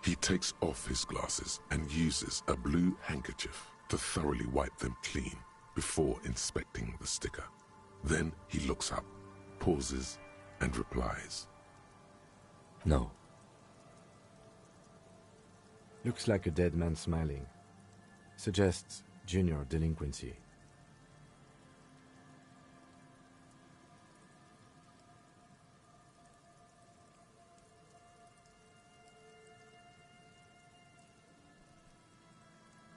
He takes off his glasses and uses a blue handkerchief to thoroughly wipe them clean before inspecting the sticker. Then he looks up, pauses, and replies. No. Looks like a dead man smiling. Suggests junior delinquency.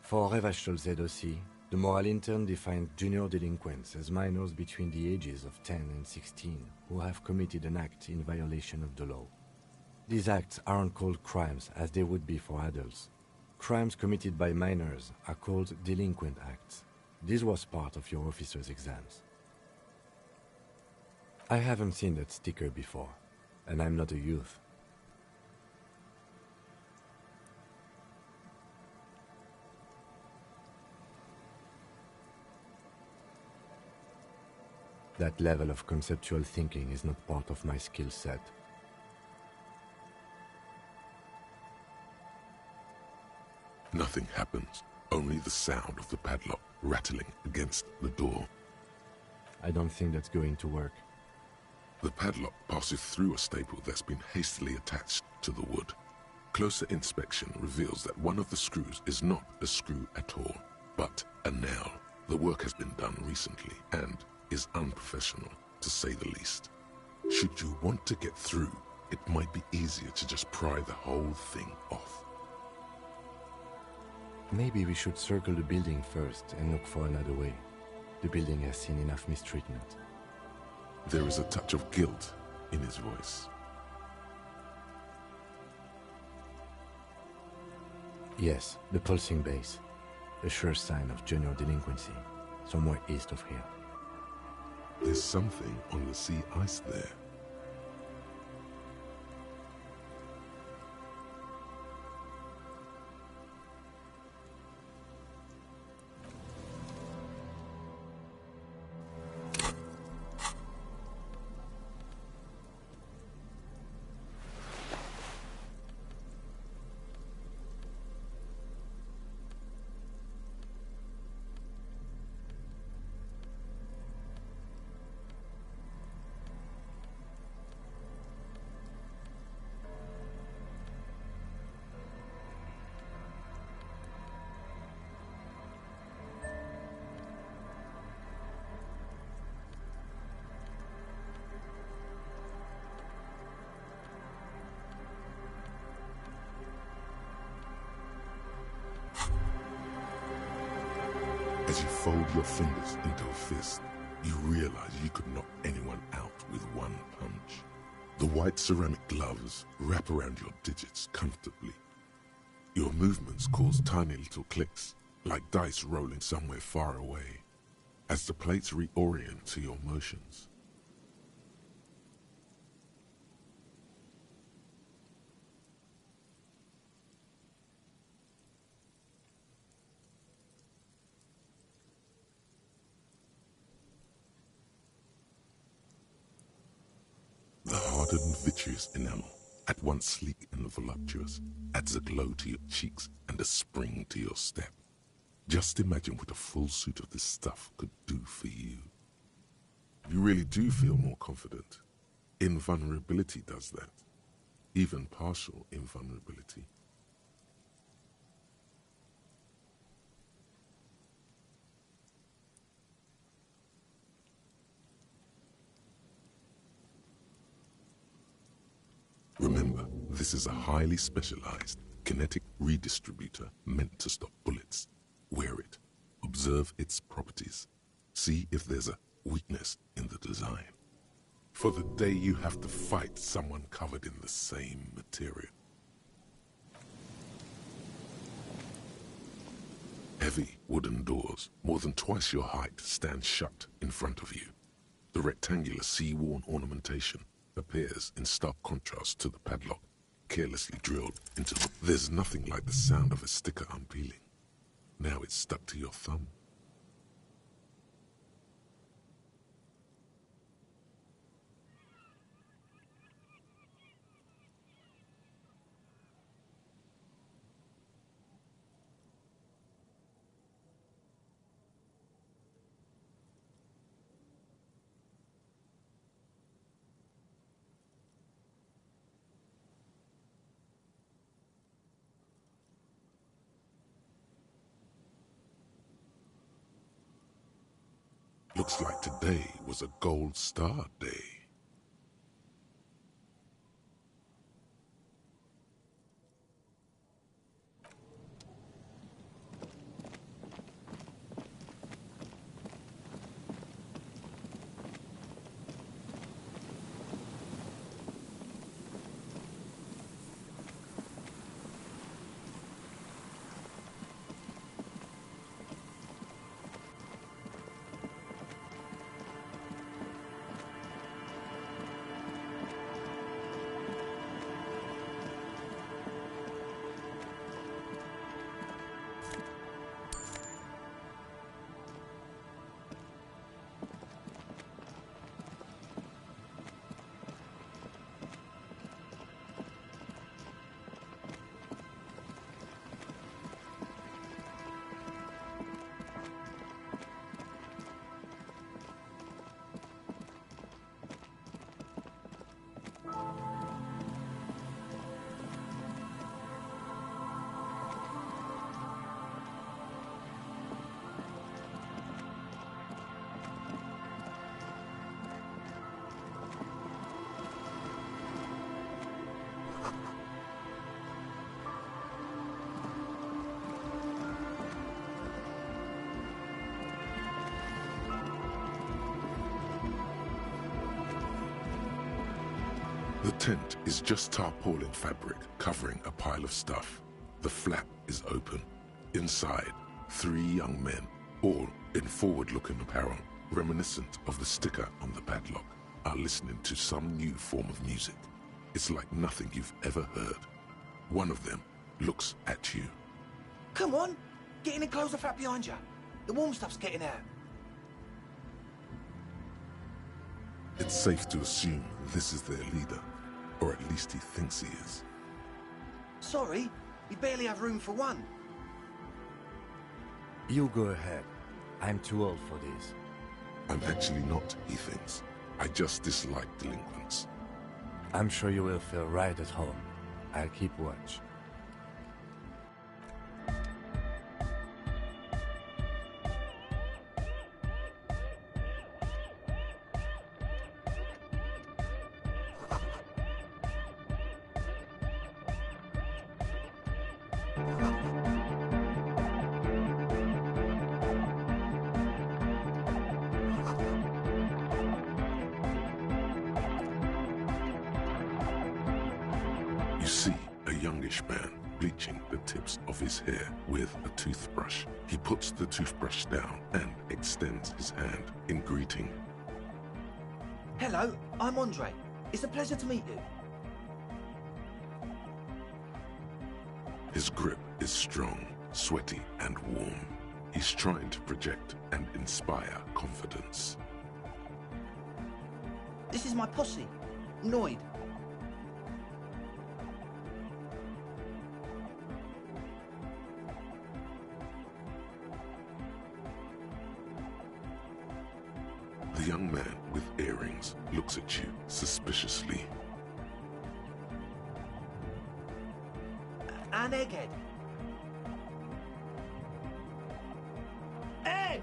For Revachol dossier, the moral intern defined junior delinquents as minors between the ages of 10 and 16 who have committed an act in violation of the law. These acts aren't called crimes as they would be for adults. Crimes committed by minors are called delinquent acts. This was part of your officer's exams. I haven't seen that sticker before, and I'm not a youth. That level of conceptual thinking is not part of my skill set. Nothing happens, only the sound of the padlock rattling against the door. I don't think that's going to work. The padlock passes through a staple that's been hastily attached to the wood. Closer inspection reveals that one of the screws is not a screw at all, but a nail. The work has been done recently and is unprofessional, to say the least. Should you want to get through, it might be easier to just pry the whole thing off. Maybe we should circle the building first and look for another way. The building has seen enough mistreatment. There is a touch of guilt in his voice. Yes, the pulsing base. A sure sign of junior delinquency, somewhere east of here. There's something on the sea ice there. As you fold your fingers into a fist, you realize you could knock anyone out with one punch. The white ceramic gloves wrap around your digits comfortably. Your movements cause tiny little clicks, like dice rolling somewhere far away, as the plates reorient to your motions. The hardened vitreous enamel, at once sleek and voluptuous, adds a glow to your cheeks and a spring to your step. Just imagine what a full suit of this stuff could do for you. You really do feel more confident. Invulnerability does that. Even partial invulnerability. Remember, this is a highly specialized kinetic redistributor meant to stop bullets. Wear it. Observe its properties. See if there's a weakness in the design. For the day you have to fight someone covered in the same material. Heavy wooden doors, more than twice your height, stand shut in front of you. The rectangular sea-worn ornamentation appears in stark contrast to the padlock, carelessly drilled into the... There's nothing like the sound of a sticker unpeeling. Now it's stuck to your thumb. Looks like today was a gold star day. The tent is just tarpaulin fabric covering a pile of stuff. The flap is open. Inside, 3 young men, all in forward-looking apparel, reminiscent of the sticker on the padlock, are listening to some new form of music. It's like nothing you've ever heard. One of them looks at you. Come on, get in and close the flap behind you. The warm stuff's getting out. It's safe to assume this is their leader, or at least he thinks he is. Sorry, we barely have room for one. You go ahead. I'm too old for this. I'm actually not, he thinks. I just dislike delinquents. I'm sure you will feel right at home. I'll keep watch. You see a youngish man bleaching the tips of his hair with a toothbrush. He puts the toothbrush down and extends his hand in greeting. Hello, I'm Andre. It's a pleasure to meet you. His grip is strong, sweaty, and warm. He's trying to project and inspire confidence. This is my posse, Noid. The young man with earrings looks at you suspiciously. An egghead. Egg!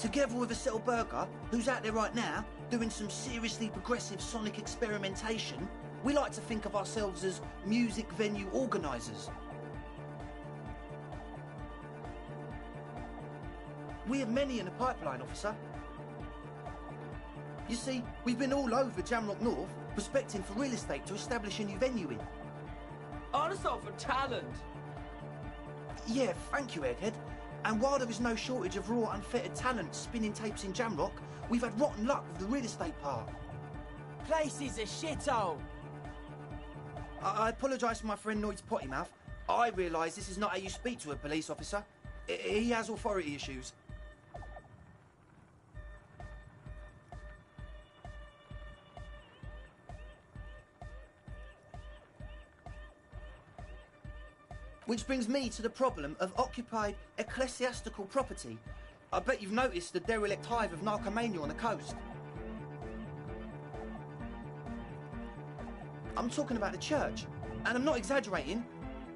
Together with a settled burger, who's out there right now, doing some seriously progressive sonic experimentation, we like to think of ourselves as music venue organisers. We have many in the pipeline, officer. You see, we've been all over Jamrock North, prospecting for real estate to establish a new venue in. Also for talent. Yeah, thank you, Egghead. And while there is no shortage of raw, unfettered talent spinning tapes in Jamrock, we've had rotten luck with the real estate part. Place is a shithole. I apologise for my friend Noid's potty mouth. I realise this is not how you speak to a police officer. He has authority issues. Which brings me to the problem of occupied ecclesiastical property. I bet you've noticed the derelict hive of narcomania on the coast. I'm talking about the church, and I'm not exaggerating.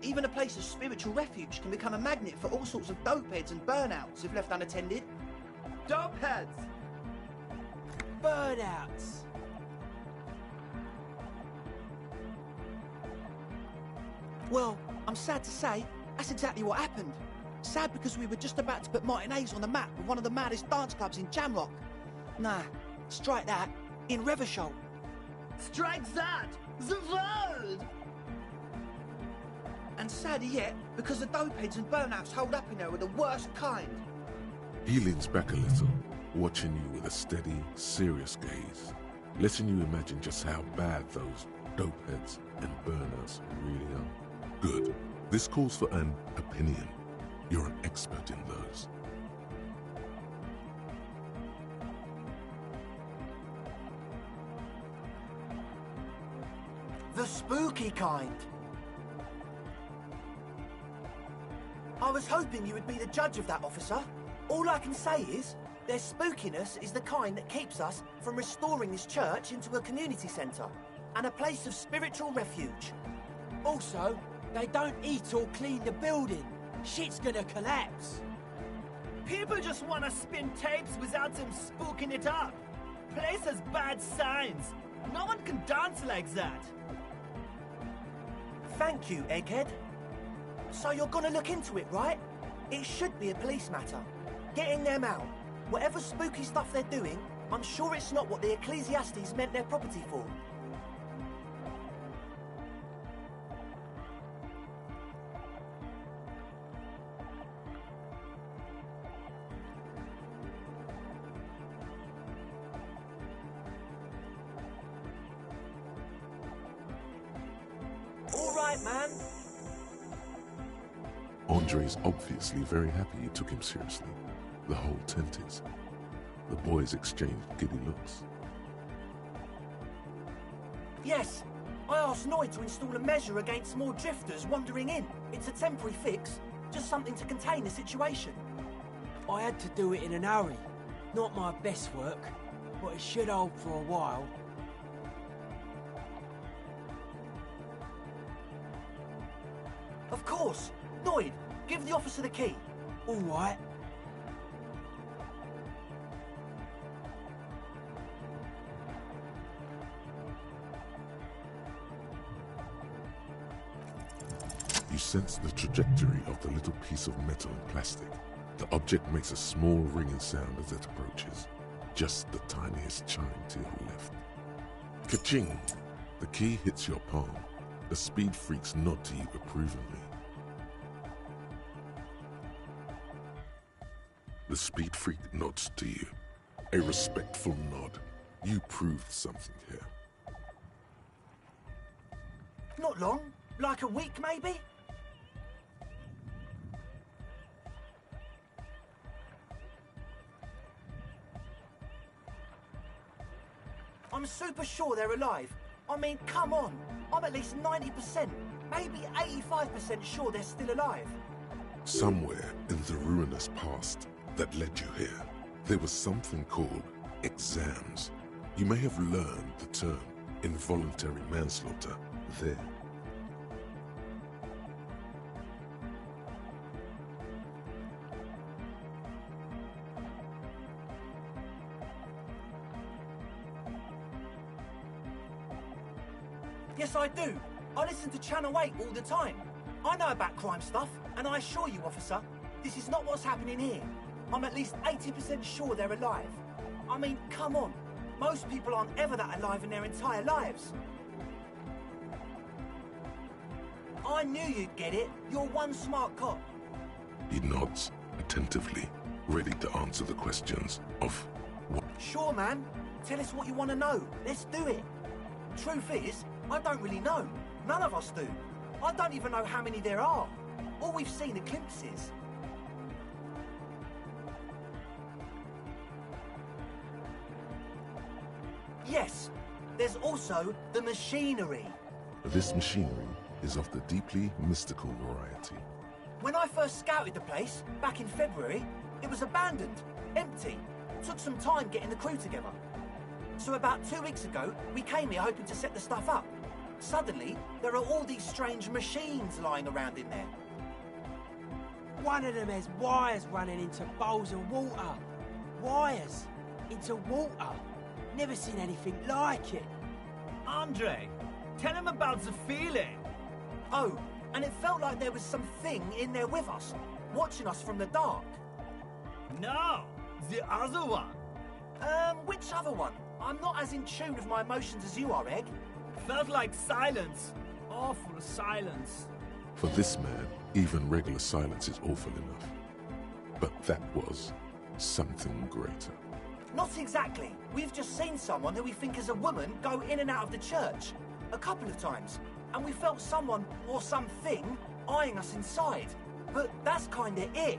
Even a place of spiritual refuge can become a magnet for all sorts of dopeheads and burnouts if left unattended. Dopeheads! Burnouts! Well, I'm sad to say, that's exactly what happened. Sad because we were just about to put Martinez on the map with one of the maddest dance clubs in Jamrock. Nah, strike that, in Reversholt. Strike that! The world! And sadder yet, because the dopeheads and burnouts holed up in there are the worst kind. He leans back a little, watching you with a steady, serious gaze, letting you imagine just how bad those dopeheads and burnouts really are. Good. This calls for an opinion. You're an expert in those. The spooky kind. I was hoping you would be the judge of that, officer. All I can say is, their spookiness is the kind that keeps us from restoring this church into a community centre and a place of spiritual refuge. Also, they don't eat or clean the building. Shit's gonna collapse. People just want to spin tapes without them spooking it up. Place has bad signs. No one can dance like that. Thank you, Egghead. So you're gonna look into it, right? It should be a police matter. Getting them out. Whatever spooky stuff they're doing, I'm sure it's not what the Ecclesiastes meant their property for. All right, man. Andre's obviously very happy you took him seriously. The whole tent is. The boys exchanged giddy looks. Yes, I asked Noid to install a measure against more drifters wandering in. It's a temporary fix, just something to contain the situation. I had to do it in an hurry. Not my best work, but it should hold for a while. Of course. Noid, give the officer the key. All right. You sense the trajectory of the little piece of metal and plastic. The object makes a small ringing sound as it approaches. Just the tiniest chime to your left. Ka-ching! The key hits your palm. The speed freaks nod to you approvingly. The speed freak nods to you. A respectful nod. You proved something here. Not long. Like a week, maybe? I'm super sure they're alive. I mean, come on. I'm at least 90%, maybe 85% sure they're still alive. Somewhere in the ruinous past that led you here, there was something called exams. You may have learned the term involuntary manslaughter there. Yes, I do. I listen to Channel 8 all the time. I know about crime stuff, and I assure you, officer, this is not what's happening here. I'm at least 80% sure they're alive. I mean, come on. Most people aren't ever that alive in their entire lives. I knew you'd get it. You're one smart cop. He nods attentively, ready to answer the questions of what. Sure, man. Tell us what you want to know. Let's do it. Truth is, I don't really know. None of us do. I don't even know how many there are. All we've seen are glimpses. Yes, there's also the machinery. This machinery is of the deeply mystical variety. When I first scouted the place, back in February, it was abandoned, empty. Took some time getting the crew together. So about 2 weeks ago, we came here hoping to set the stuff up. Suddenly, there are all these strange machines lying around in there. One of them has wires running into bowls of water. Wires into water. Never seen anything like it. Andre, tell him about the feeling. Oh, and it felt like there was something in there with us, watching us from the dark. No, the other one. Which other one? I'm not as in tune with my emotions as you are, Egg. Felt like silence. Awful silence. For this man, even regular silence is awful enough. But that was something greater. Not exactly. We've just seen someone who we think is a woman go in and out of the church. A couple of times. And we felt someone, or something, eyeing us inside. But that's kinda it.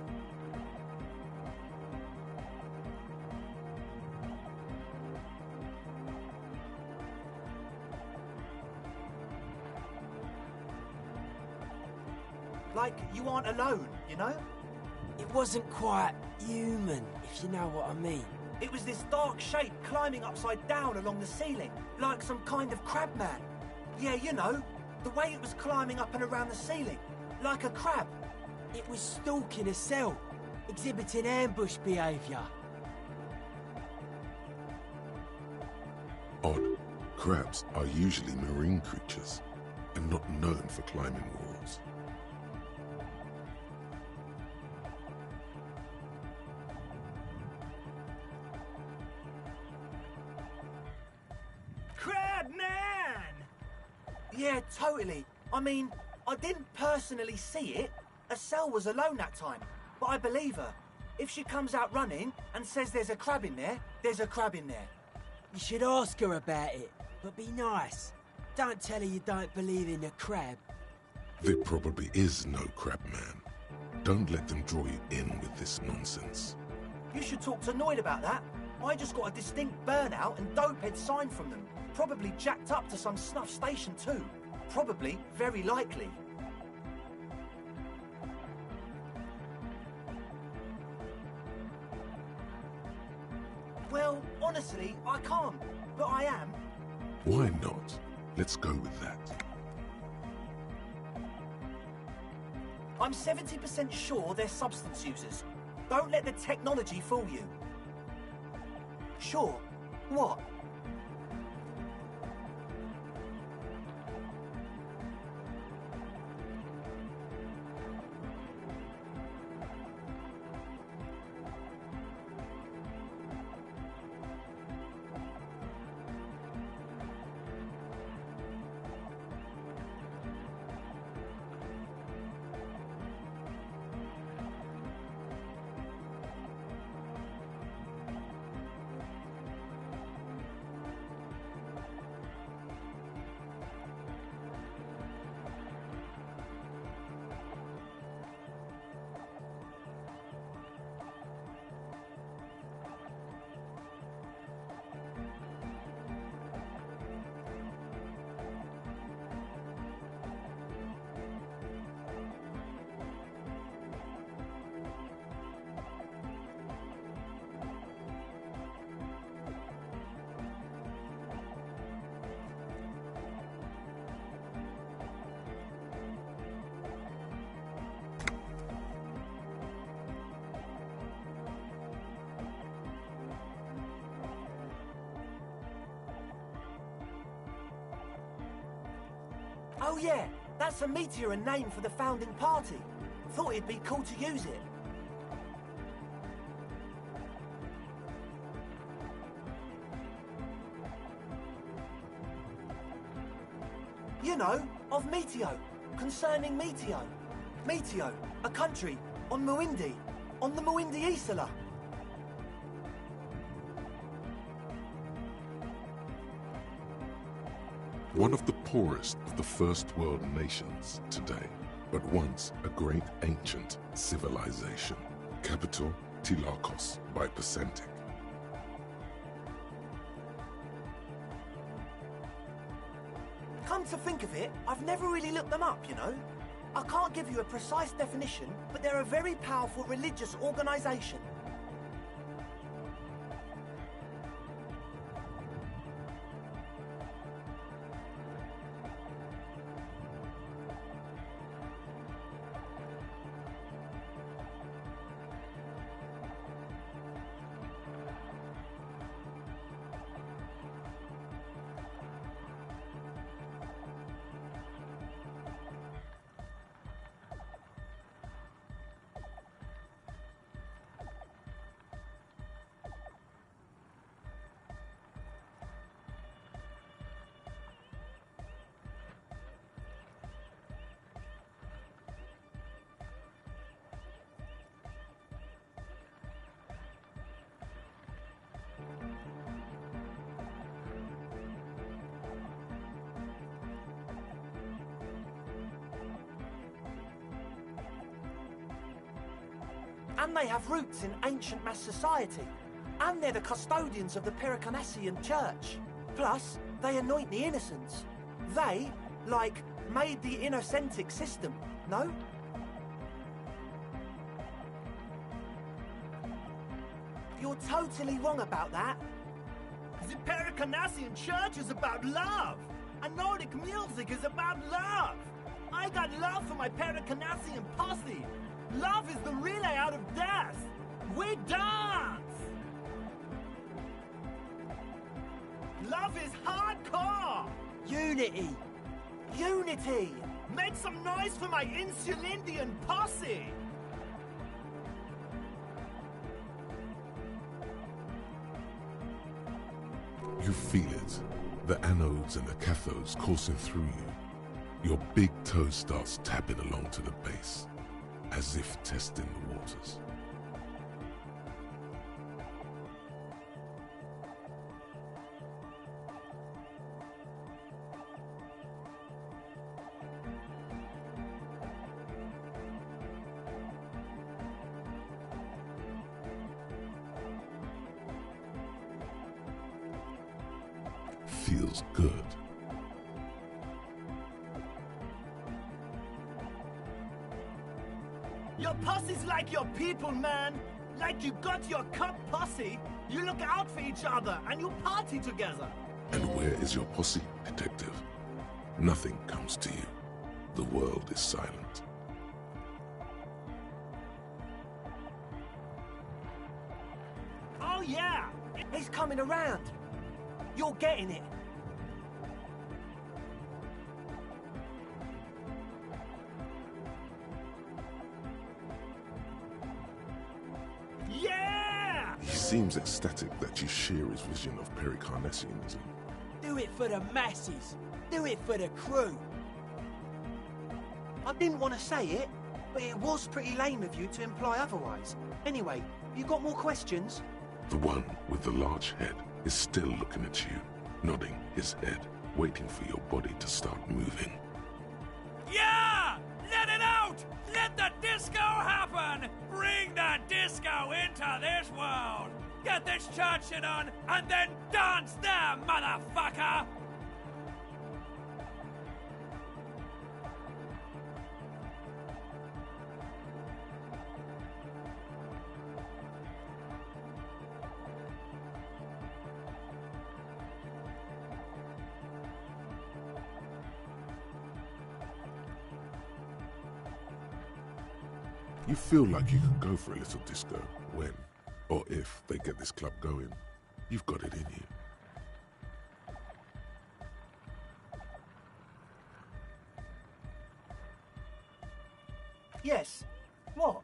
Like, you aren't alone, you know? It wasn't quite human, if you know what I mean. It was this dark shape climbing upside down along the ceiling, like some kind of crab man. Yeah, you know, the way it was climbing up and around the ceiling, like a crab. It was stalking a cell, exhibiting ambush behaviour. Odd. Crabs are usually marine creatures and not known for climbing walls. Crab man! Yeah, totally. I mean, I didn't personally see it. Estelle was alone that time, but I believe her. If she comes out running and says there's a crab in there, there's a crab in there. You should ask her about it, but be nice. Don't tell her you don't believe in the crab. There probably is no crab man. Don't let them draw you in with this nonsense. You should talk to Noid about that. I just got a distinct burnout and dopehead sign from them. Probably jacked up to some snuff station too. Probably, very likely. Well, honestly, I can't. But I am. Why not? Let's go with that. I'm 70% sure they're substance users. Don't let the technology fool you. Sure. What? Oh yeah, that's a meteor name for the founding party. Thought it'd be cool to use it. You know, of Meteo, concerning Meteo. Meteo, a country, on Muindi, on the Muindi Isla. One of the poorest of the first world nations today, but once a great ancient civilization. Capital, Tilakos by Percentic. Come to think of it, I've never really looked them up, you know. I can't give you a precise definition, but they're a very powerful religious organisation. And they have roots in ancient mass society. And they're the custodians of the Pericanassian Church. Plus, they anoint the innocents. They, like, made the Innocentic system, no? You're totally wrong about that. The Pericanassian Church is about love, and Nordic music is about love. I got love for my Pericanassian posse. Love is the relay out of death. We dance. Love is hardcore. Unity! Unity! Make some noise for my Insulindian posse. You feel it, the anodes and the cathodes coursing through you. Your big toe starts tapping along to the base, as if testing the waters. Feels good. Your posse's like your people, man. Like you got your cup posse. You look out for each other and you party together. And where is your posse, detective? Nothing comes to you. The world is silent. Oh yeah! He's coming around. You're getting it. Yeah! He seems ecstatic that you share his vision of Pericarnassianism. Do it for the masses. Do it for the crew. I didn't want to say it, but it was pretty lame of you to imply otherwise. Anyway, you got more questions? The one with the large head is still looking at you, nodding his head, waiting for your body to start moving. Yeah! Let it out! Let the disco happen! Bring the disco into this world! Get this church shit on, and then dance there, motherfucker! You feel like you can go for a little disco when, or if, they get this club going. You've got it in you. Yes. What?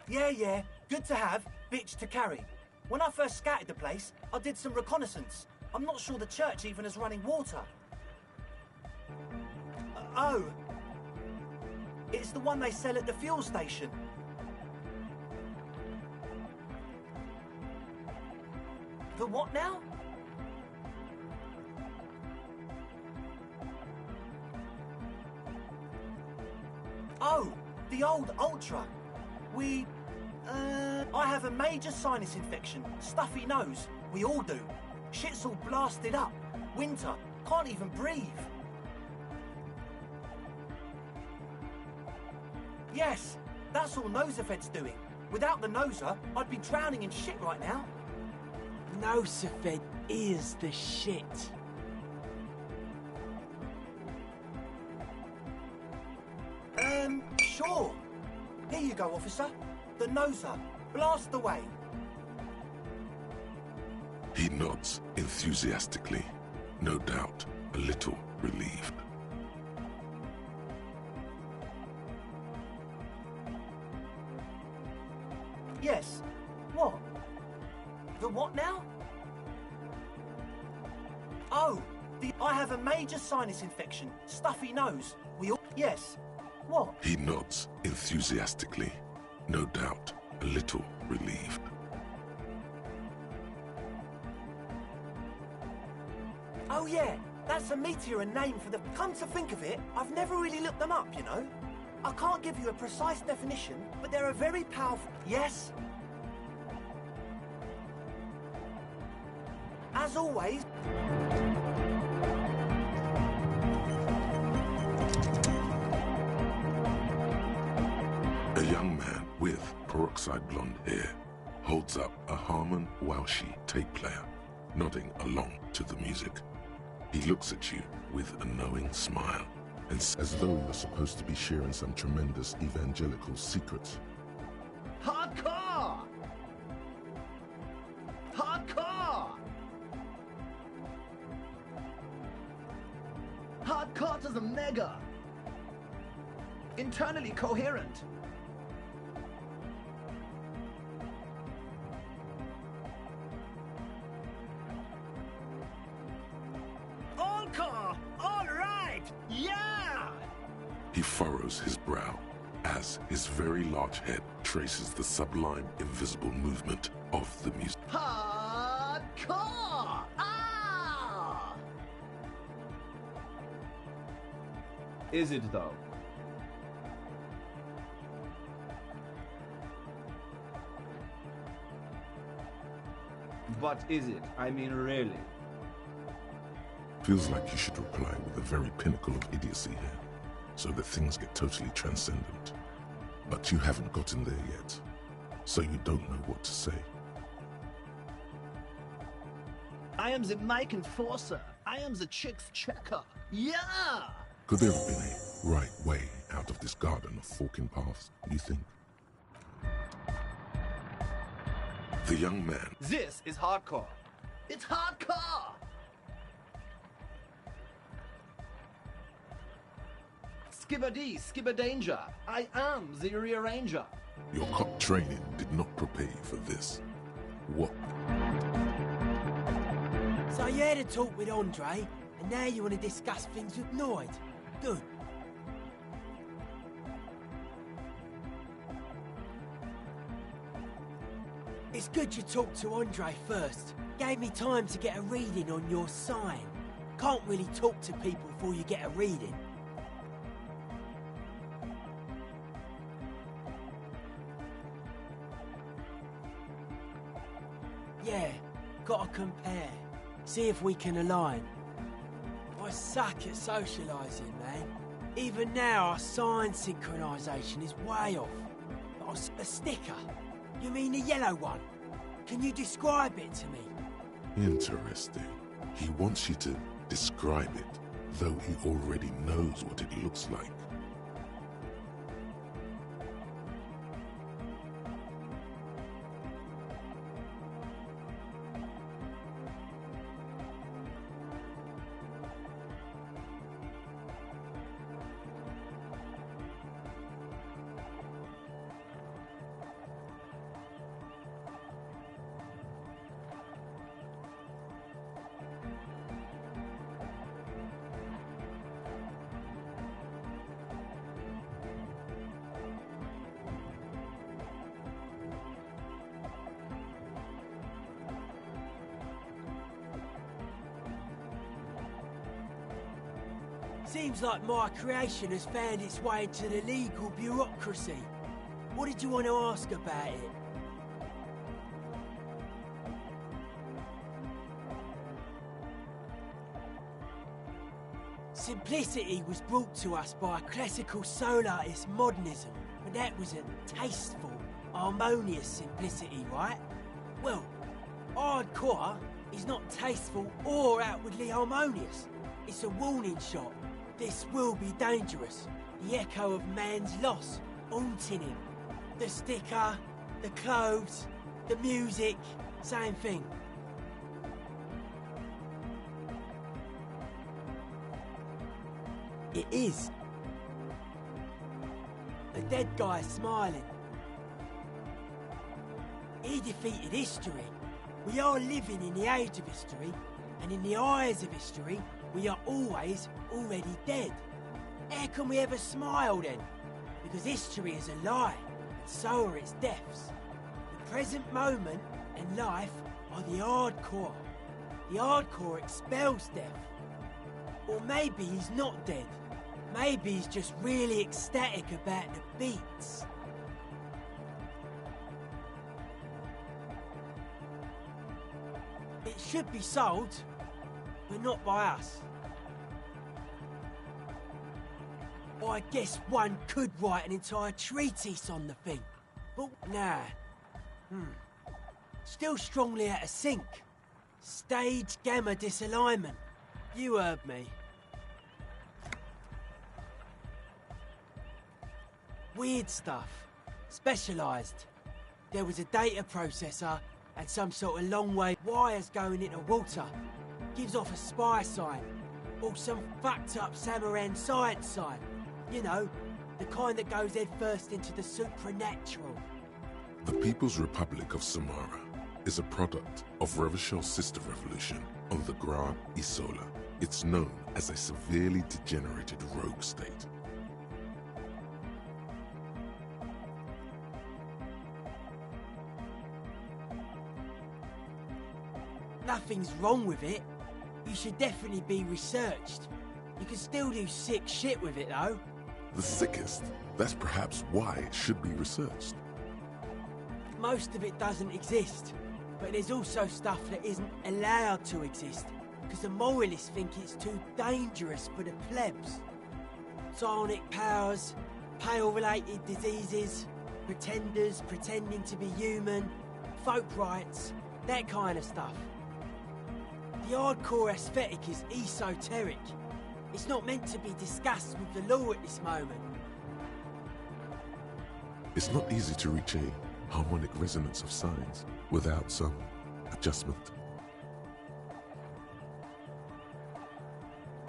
Yeah, good to have, bitch to carry. When I first scouted the place, I did some reconnaissance. I'm not sure the church even has running water. Oh. It's the one they sell at the fuel station. The what now? Oh, the old Ultra. I have a major sinus infection, stuffy nose. We all do. Shit's all blasted up. Winter. Can't even breathe. Yes, that's all Nosafed's doing. Without the Noser, I'd be drowning in shit right now. Nosafed is the shit. Sure. Here you go, officer. The Noser. Blast away. He nods enthusiastically, no doubt a little relieved. Yes. What? The what now? Oh, I have a major sinus infection, stuffy nose. We all... Yes. What? He nods enthusiastically, no doubt a little relieved. Oh yeah, that's a meteor and name for the... Come to think of it, I've never really looked them up, you know? I can't give you a precise definition, but they're a very powerful... Yes? As always... A young man with peroxide blonde hair holds up a Harman Welshi tape player, nodding along to the music. He looks at you with a knowing smile, and as though you're supposed to be sharing some tremendous evangelical secrets. Hardcore! Hardcore! Hardcore to the mega! Internally coherent. All car! All right! Yeah! He furrows his brow as his very large head traces the sublime invisible movement of the music. Hardcore! Ah! Is it though? What is it? I mean, really? Feels like you should reply with the very pinnacle of idiocy here, so that things get totally transcendent. But you haven't gotten there yet, so you don't know what to say. I am the mic enforcer. I am the chick's checker. Yeah! Could there have been a right way out of this garden of forking paths, you think? The young man... This is hardcore. It's hardcore! Skibbity, skibberdanger. I am the rearranger. Your cop training did not prepare you for this. What? So you had a talk with Andre, and now you want to discuss things with Lloyd. Good. It's good you talked to Andre first. Gave me time to get a reading on your sign. Can't really talk to people before you get a reading. Yeah, gotta compare. See if we can align. I suck at socialising, man. Even now, our sign synchronisation is way off. But a sticker? You mean the yellow one? Can you describe it to me? Interesting. He wants you to describe it, though he already knows what it looks like. Seems like my creation has found its way into the legal bureaucracy. What did you want to ask about it? Simplicity was brought to us by classical solarist modernism, but that was a tasteful, harmonious simplicity, right? Well, hardcore is not tasteful or outwardly harmonious. It's a warning shot. This will be dangerous. The echo of man's loss, haunting him. The sticker, the clothes, the music, same thing. It is. The dead guy smiling. He defeated history. We are living in the age of history, and in the eyes of history, we are always already dead. How can we ever smile then? Because history is a lie, and so are its deaths. The present moment and life are the hardcore. The hardcore expels death. Or maybe he's not dead. Maybe he's just really ecstatic about the beats. It should be sold, but not by us. I guess one could write an entire treatise on the thing, but nah. Still strongly out of sync. Stage gamma disalignment. You heard me. Weird stuff. Specialised. There was a data processor and some sort of long-wave wires going into water. Gives off a spy sign. Or some fucked-up Samaran science sign. You know, the kind that goes headfirst into the supernatural. The People's Republic of Samara is a product of Revachel's sister revolution on the Gra Isola. It's known as a severely degenerated rogue state. Nothing's wrong with it. You should definitely be researched. You can still do sick shit with it, though. The sickest? That's perhaps why it should be researched. Most of it doesn't exist, but there's also stuff that isn't allowed to exist, because the moralists think it's too dangerous for the plebs. Psionic powers, pale-related diseases, pretenders pretending to be human, folk rights, that kind of stuff. The hardcore aesthetic is esoteric. It's not meant to be discussed with the law at this moment. It's not easy to reach a harmonic resonance of signs without some adjustment.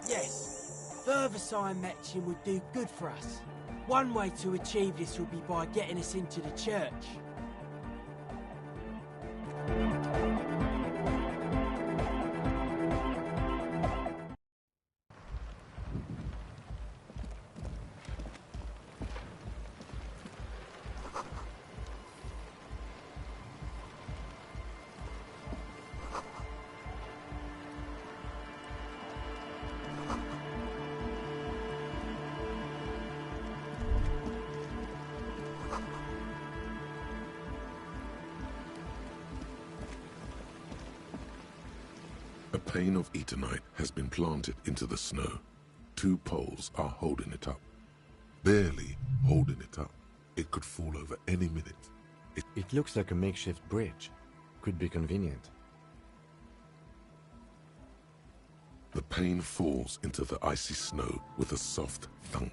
Yes, further sign matching would do good for us. One way to achieve this would be by getting us into the church. A pane of Eternite has been planted into the snow. 2 poles are holding it up. Barely holding it up. It could fall over any minute. It looks like a makeshift bridge. Could be convenient. The pane falls into the icy snow with a soft thunk.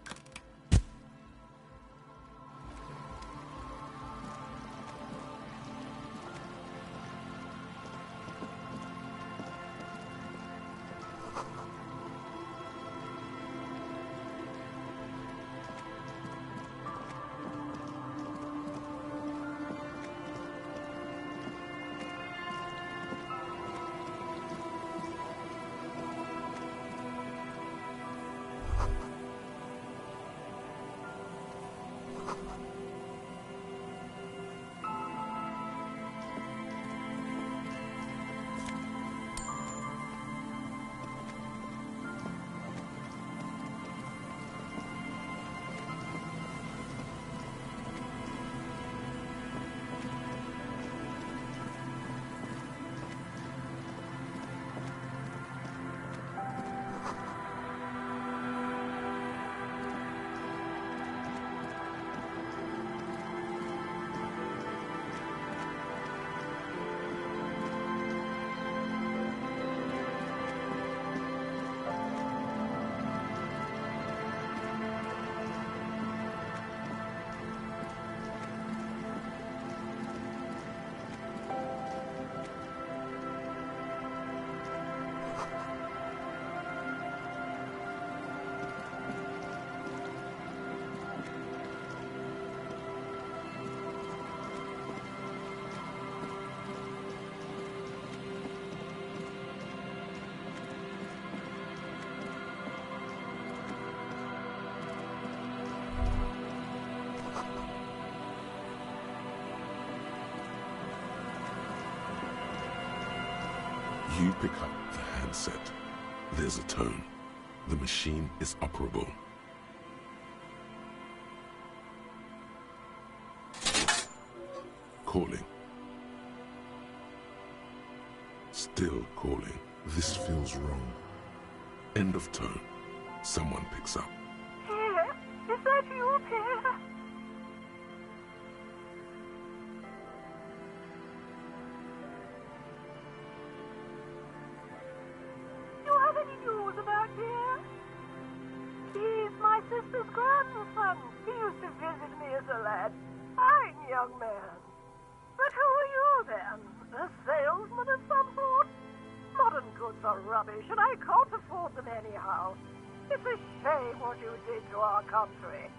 You pick up the handset. There's a tone. The machine is operable. Calling. Still calling. This feels wrong. End of tone. Someone picks up. Pierre, is that you, Pierre? You have any news about Pierre? He's my sister's grandson. He used to visit me as a lad. Fine young man. But who are you then? A salesman of some sort? Modern goods are rubbish, and I can't afford them anyhow. It's a shame what you did to our country.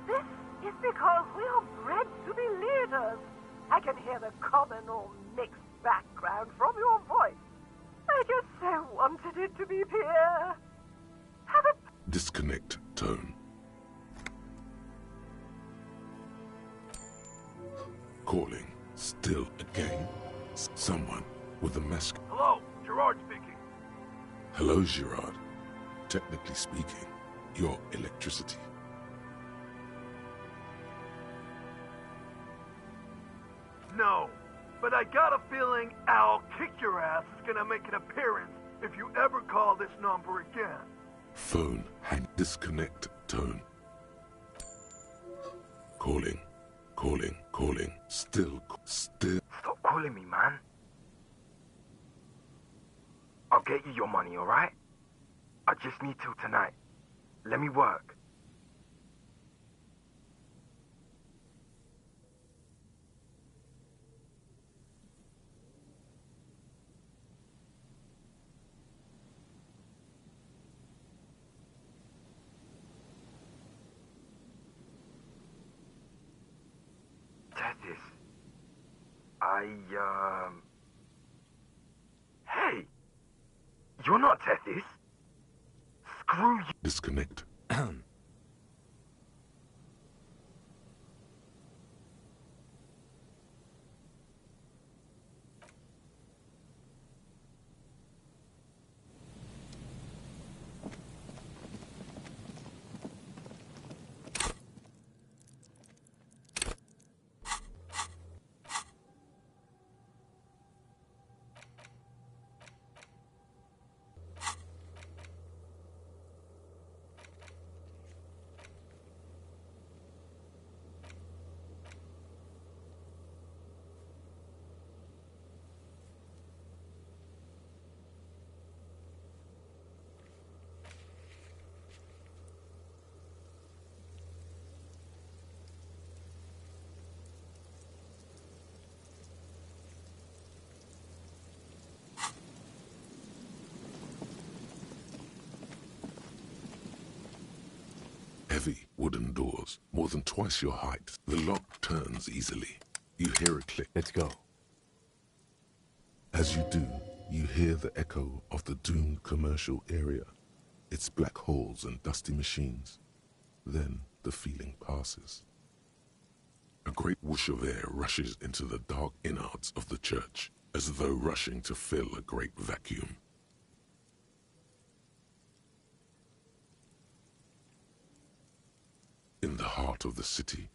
This is because we are bred to be leaders. I can hear the common or mixed background from your voice. I just so wanted it to be Pierre. Have a... Disconnect tone. Calling. Still again. Someone with a mask. Hello, Gerard speaking. Hello, Gerard. Technically speaking, your electricity. No, but I got a feeling Al Kick Your Ass is gonna make an appearance if you ever call this number again. Phone. Hang. Disconnect tone. Calling. Calling. Calling. Still. Stop calling me, man. I'll get you your money, alright? I just need till tonight. Let me work. Tethys. Hey! You're not Tethys. Screw you. Disconnect. Heavy wooden doors, more than twice your height. The lock turns easily. You hear a click. Let's go. As you do, you hear the echo of the doomed commercial area. Its black holes and dusty machines. Then the feeling passes. A great whoosh of air rushes into the dark innards of the church, as though rushing to fill a great vacuum. In the heart of the city,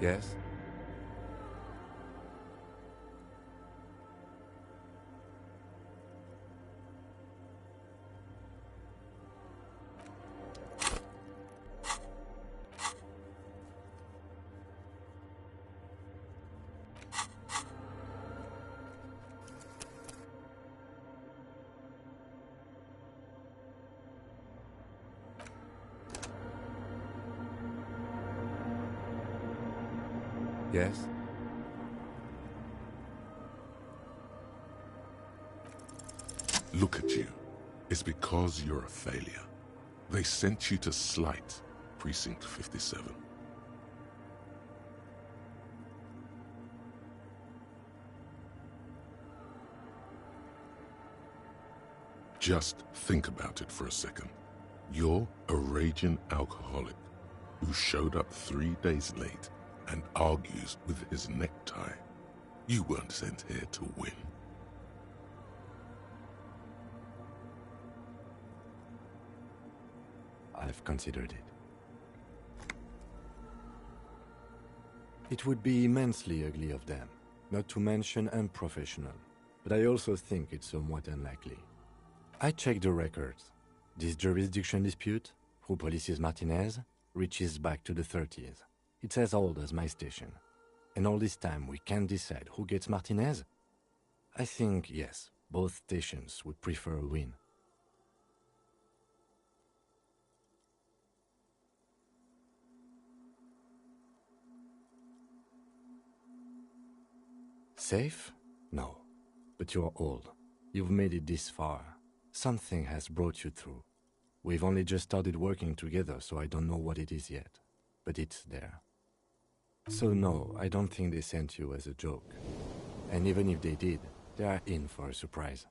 Yes? Yes? Look at you. It's because you're a failure. They sent you to Slight, Precinct 57. Just think about it for a second. You're a raging alcoholic who showed up 3 days late and argues with his necktie. You weren't sent here to win. I've considered it. It would be immensely ugly of them, not to mention unprofessional, but I also think it's somewhat unlikely. I checked the records. This jurisdiction dispute, who polices Martinez, reaches back to the 30s. It's as old as my station. And all this time we can't decide who gets Martinez? I think, yes, both stations would prefer a win. Safe? No. But you're old. You've made it this far. Something has brought you through. We've only just started working together, so I don't know what it is yet. But it's there. So no, I don't think they sent you as a joke. And even if they did, they are in for a surprise.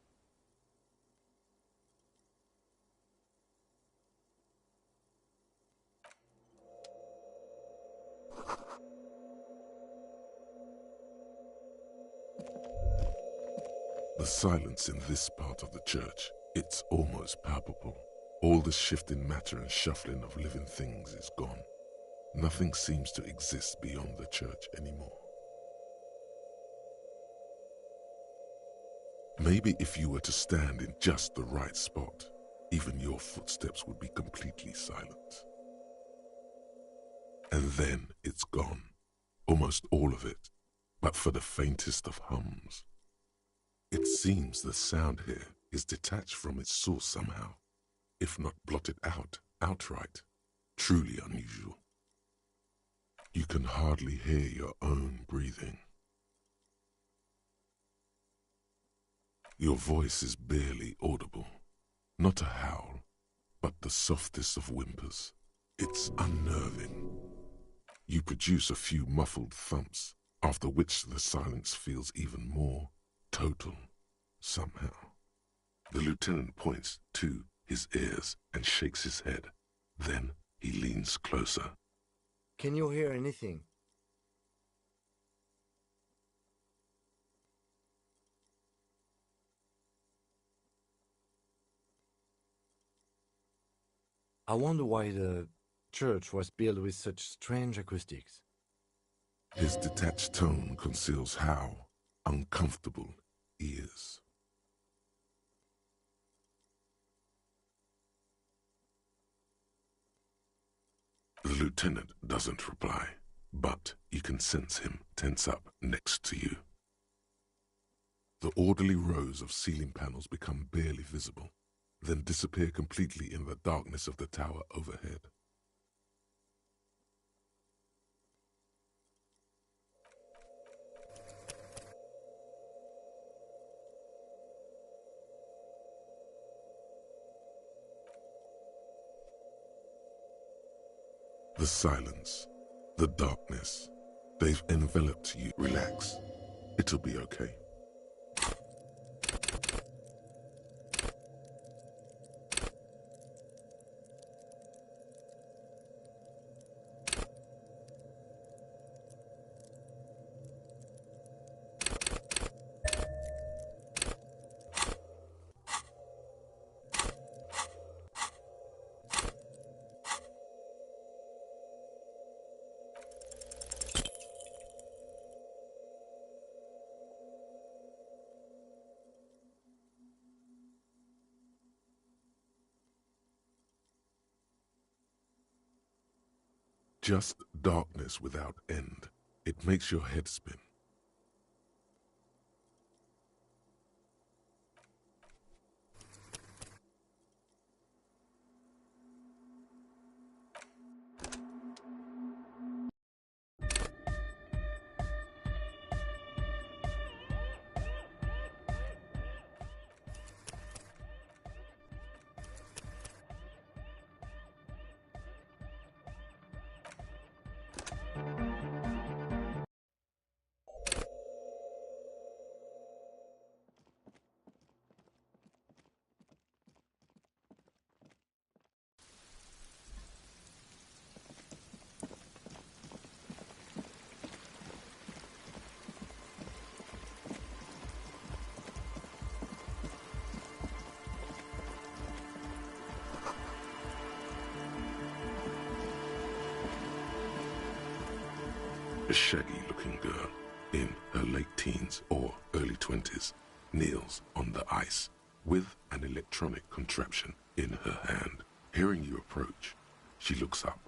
The silence in this part of the church, it's almost palpable. All the shifting matter and shuffling of living things is gone. Nothing seems to exist beyond the church anymore. Maybe if you were to stand in just the right spot, even your footsteps would be completely silent. And then it's gone. Almost all of it, but for the faintest of hums. It seems the sound here is detached from its source somehow, if not blotted out outright. Truly unusual. You can hardly hear your own breathing. Your voice is barely audible. Not a howl, but the softest of whimpers. It's unnerving. You produce a few muffled thumps, after which the silence feels even more total, somehow. The lieutenant points to his ears and shakes his head. Then he leans closer. Can you hear anything? I wonder why the church was built with such strange acoustics. His detached tone conceals how uncomfortable he is. The lieutenant doesn't reply, but you can sense him tense up next to you. The orderly rows of ceiling panels become barely visible, then disappear completely in the darkness of the tower overhead. The silence, the darkness, they've enveloped you. Relax. It'll be okay. Just darkness without end. It makes your head spin. A shaggy-looking girl in her late teens or early 20s kneels on the ice with an electronic contraption in her hand. Hearing you approach, she looks up.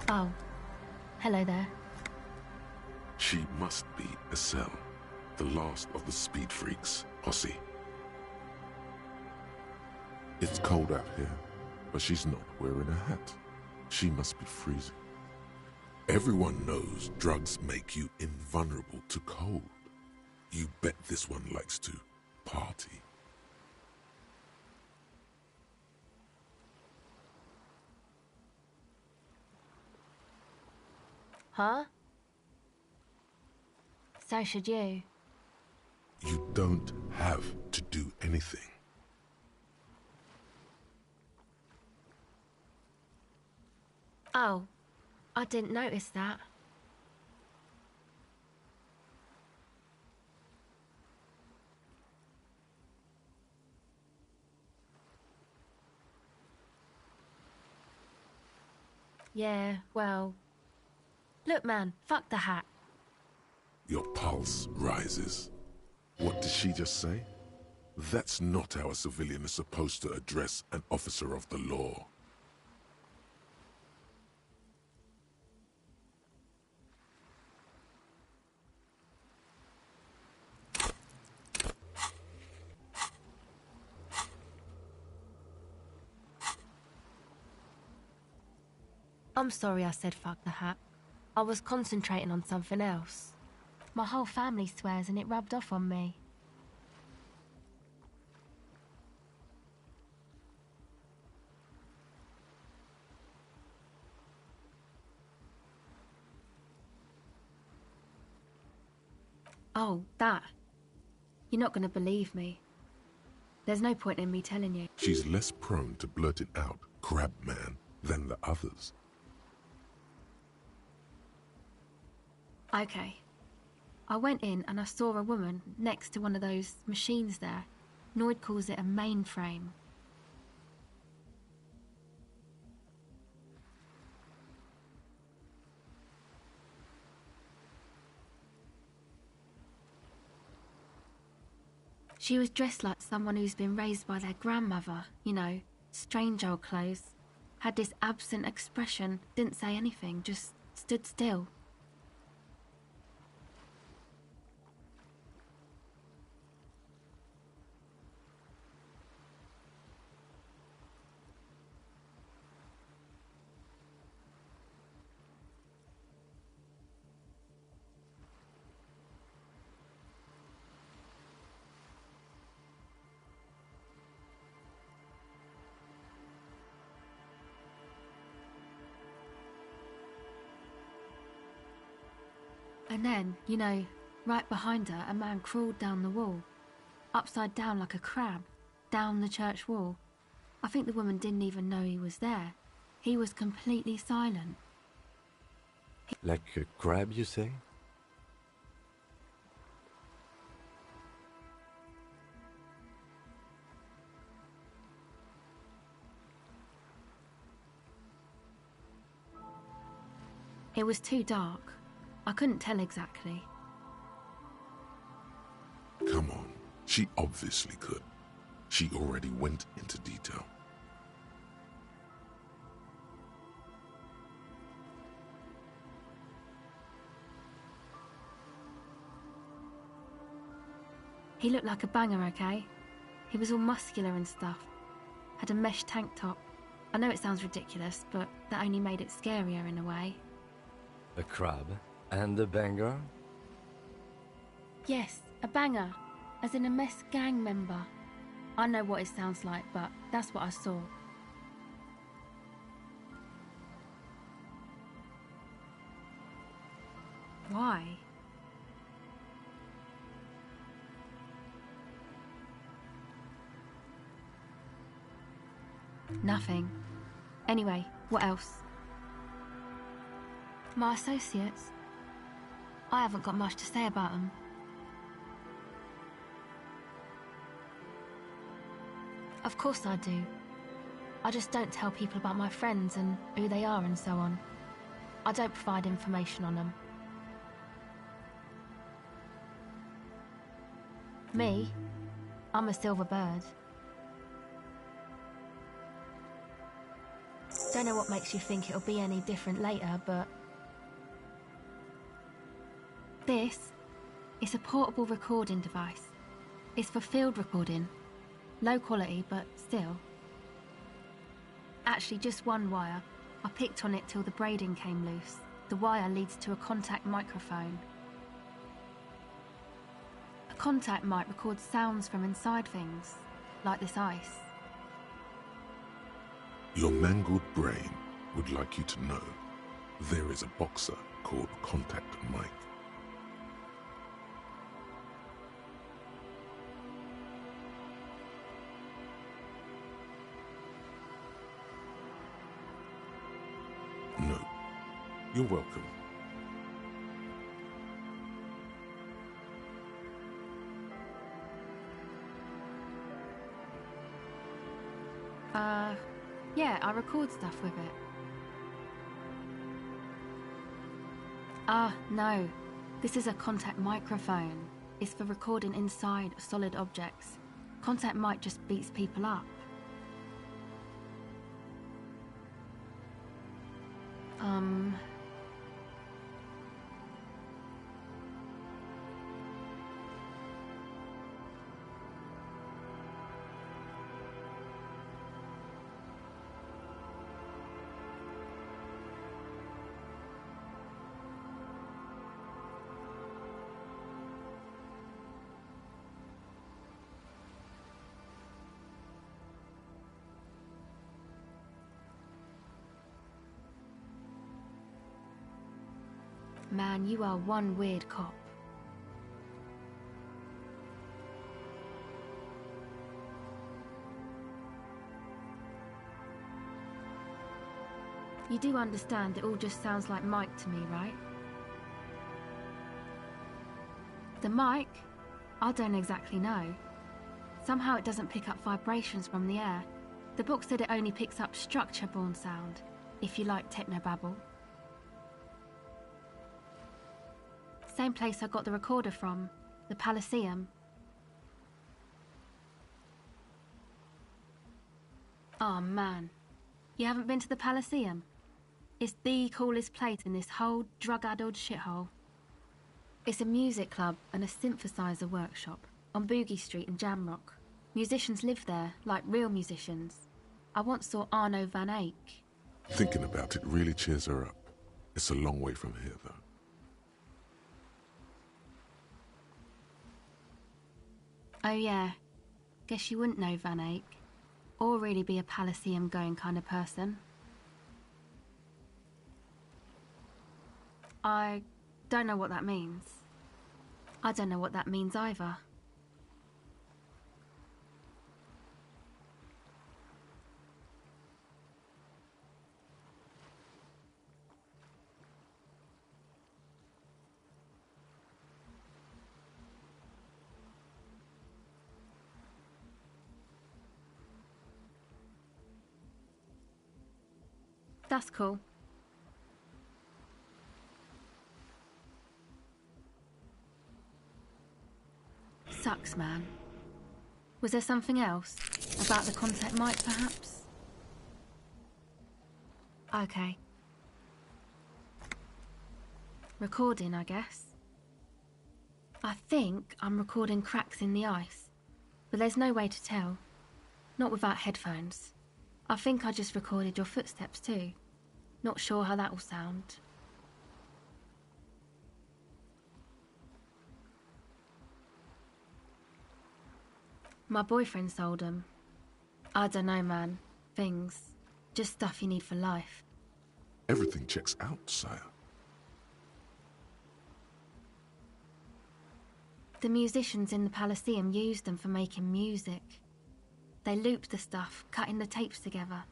Oh. Hello there. She must be Estelle, the last of the speed freaks posse. It's cold out here, but she's not wearing a hat. She must be freezing. Everyone knows drugs make you invulnerable to cold. You bet this one likes to party. Huh? So should you. You don't have to do anything. Oh, I didn't notice that. Yeah, well... Look, man, fuck the hat. Your pulse rises. What did she just say? That's not how a civilian is supposed to address an officer of the law. I'm sorry I said fuck the hat. I was concentrating on something else. My whole family swears and it rubbed off on me. Oh, that. You're not gonna believe me. There's no point in me telling you. She's less prone to blurting out "crab man" than the others. Okay. I went in and I saw a woman next to one of those machines there. Noid calls it a mainframe. She was dressed like someone who's been raised by their grandmother, you know, strange old clothes. Had this absent expression, didn't say anything, just stood still. And then, you know, right behind her, a man crawled down the wall. Upside down like a crab, down the church wall. I think the woman didn't even know he was there. He was completely silent. Like a crab, you say? It was too dark. I couldn't tell exactly. Come on, she obviously could. She already went into detail. He looked like a banger, okay? He was all muscular and stuff. Had a mesh tank top. I know it sounds ridiculous, but that only made it scarier in a way. A crab and a banger? Yes, a banger. As in a mess gang member. I know what it sounds like, but that's what I saw. Why? Nothing. Anyway, what else? My associates? I haven't got much to say about them. Of course I do. I just don't tell people about my friends and who they are and so on. I don't provide information on them. Me? I'm a silver bird. Don't know what makes you think it'll be any different later, but... This is a portable recording device. It's for field recording. Low quality, but still. Actually, just one wire. I picked on it till the braiding came loose. The wire leads to a contact microphone. A contact mic records sounds from inside things, like this ice. Your mangled brain would like you to know there is a boxer called Contact Mike. No, you're welcome. Yeah, I record stuff with it. No. This is a contact microphone. It's for recording inside solid objects. Contact mic just beats people up. Man, you are one weird cop. You do understand it all just sounds like Mike to me, right? The mic? I don't exactly know. Somehow it doesn't pick up vibrations from the air. The book said it only picks up structure-borne sound, if you like technobabble. Same place I got the recorder from, the Elysium. Oh man, you haven't been to the Elysium? It's the coolest place in this whole drug-addled shithole. It's a music club and a synthesizer workshop on Boogie Street in Jamrock. Musicians live there, like real musicians. I once saw Arno van Eyck. Thinking about it really cheers her up. It's a long way from here, though. Oh yeah, guess you wouldn't know Van Eyck, or really be a Elysium going kind of person. I don't know what that means. I don't know what that means either. That's cool. Sucks, man. Was there something else? About the contact mic, perhaps? Okay. Recording, I guess. I think I'm recording cracks in the ice, but there's no way to tell. Not without headphones. I think I just recorded your footsteps too. Not sure how that will sound. My boyfriend sold them. I don't know, man. Things. Just stuff you need for life. Everything checks out, sire. The musicians in the Elysium used them for making music. They loop the stuff, cutting the tapes together.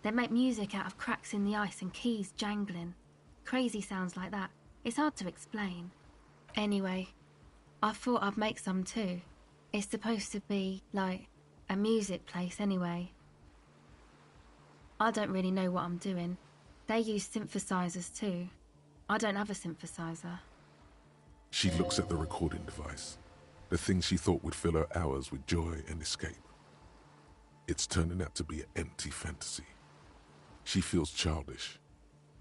They make music out of cracks in the ice and keys jangling. Crazy sounds like that. It's hard to explain. Anyway, I thought I'd make some too. It's supposed to be, like, a music place anyway. I don't really know what I'm doing. They use synthesizers too. I don't have a synthesizer. She looks at the recording device. The thing she thought would fill her hours with joy and escape. It's turning out to be an empty fantasy. She feels childish,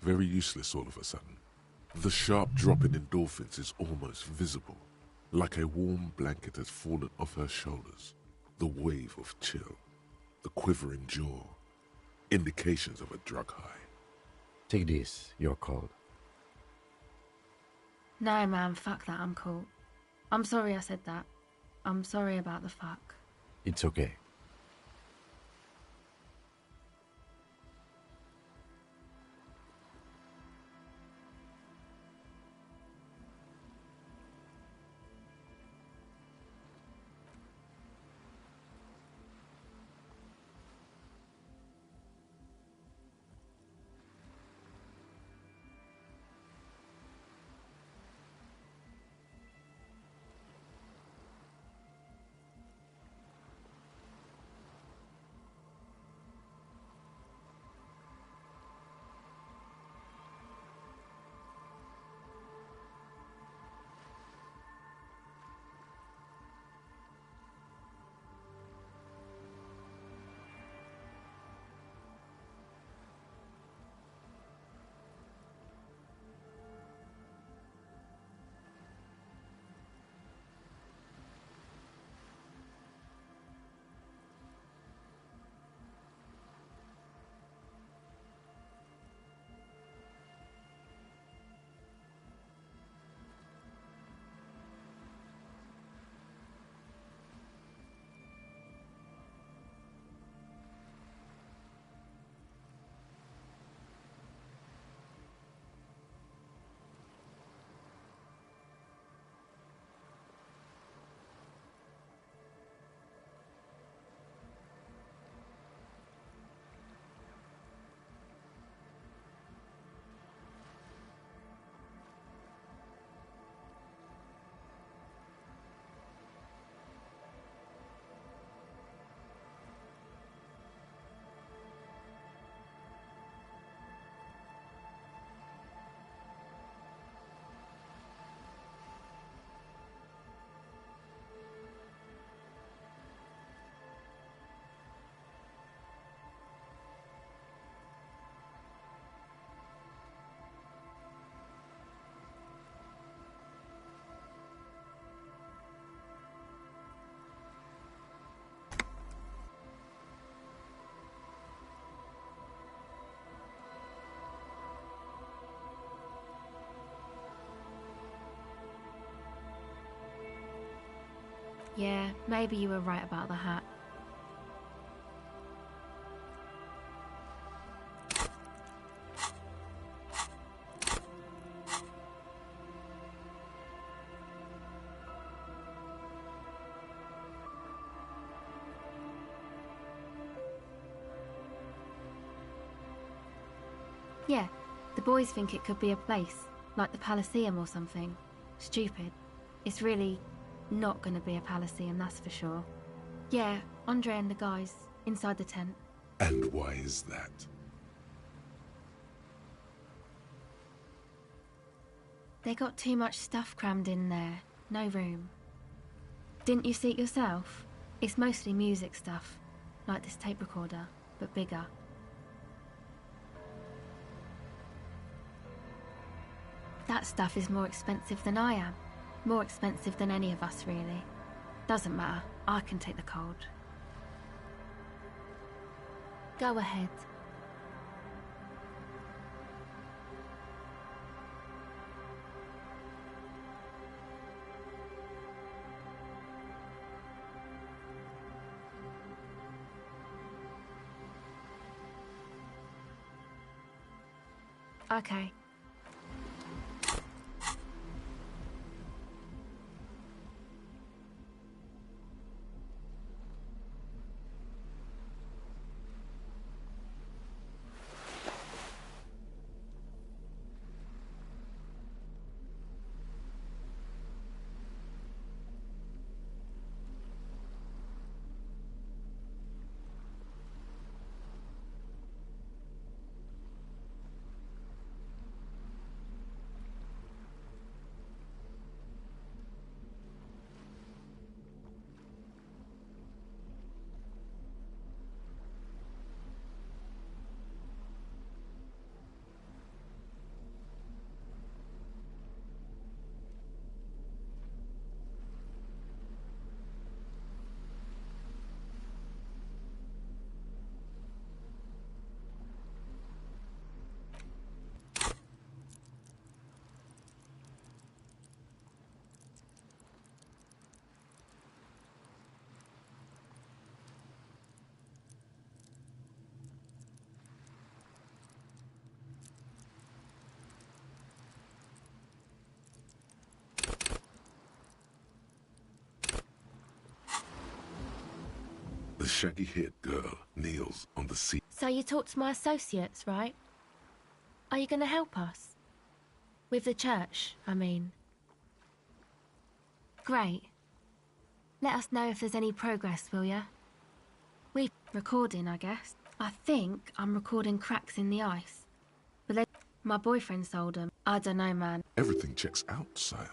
very useless all of a sudden. The sharp drop in endorphins is almost visible, like a warm blanket has fallen off her shoulders. The wave of chill, the quivering jaw, indications of a drug high. Take this, you're cold. No, man, fuck that, I'm cool. I'm sorry I said that. I'm sorry about the fuck. It's okay. Yeah, maybe you were right about the hat. Yeah, the boys think it could be a place, like the Palaceum or something. Stupid. It's really not gonna be a Palaceum, that's for sure. Yeah, Andre and the guys, inside the tent. And why is that? They got too much stuff crammed in there. No room. Didn't you see it yourself? It's mostly music stuff, like this tape recorder, but bigger. That stuff is more expensive than I am. More expensive than any of us, really. Doesn't matter. I can take the cold. Go ahead. Okay. shaggy-haired girl kneels on the seat. So you talked to my associates, right? Are you going to help us? With the church, I mean. Great. Let us know if there's any progress, will ya? We're recording, I guess. I think I'm recording cracks in the ice. But my boyfriend sold them. I don't know, man. Everything checks out, sire.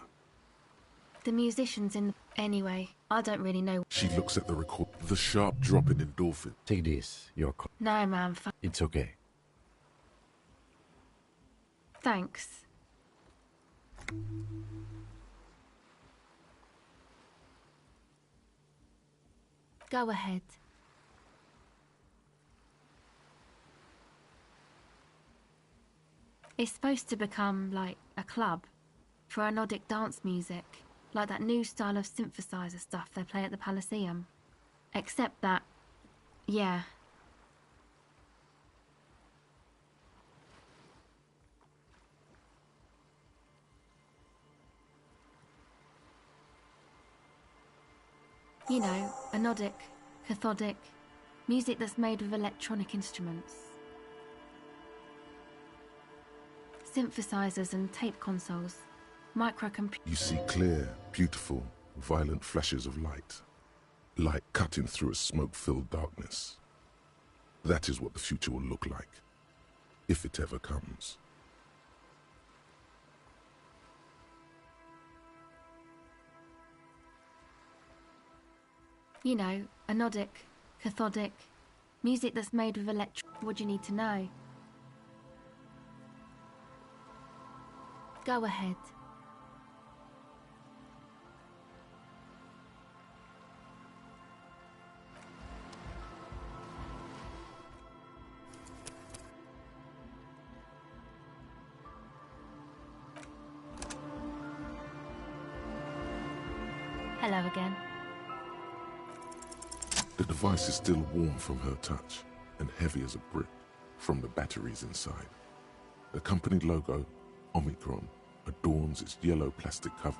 The musicians in the... Anyway, I don't really know. She looks at the record. The sharp drop in endorphin. Take this, your No, man, It's okay. Thanks. Go ahead. It's supposed to become, like, a club for anodic dance music, like that new style of synthesizer stuff they play at the Elysium. Except that, yeah. You know, anodic, cathodic, music that's made with electronic instruments. Synthesizers and tape consoles, microcomputers. You see clear, beautiful, violent flashes of light. Light cutting through a smoke-filled darkness. That is what the future will look like, if it ever comes. You know, anodic, cathodic, music that's made with What do you need to know? Go ahead. Hello again. The device is still warm from her touch and heavy as a brick from the batteries inside. The company logo, Omicron, adorns its yellow plastic cover.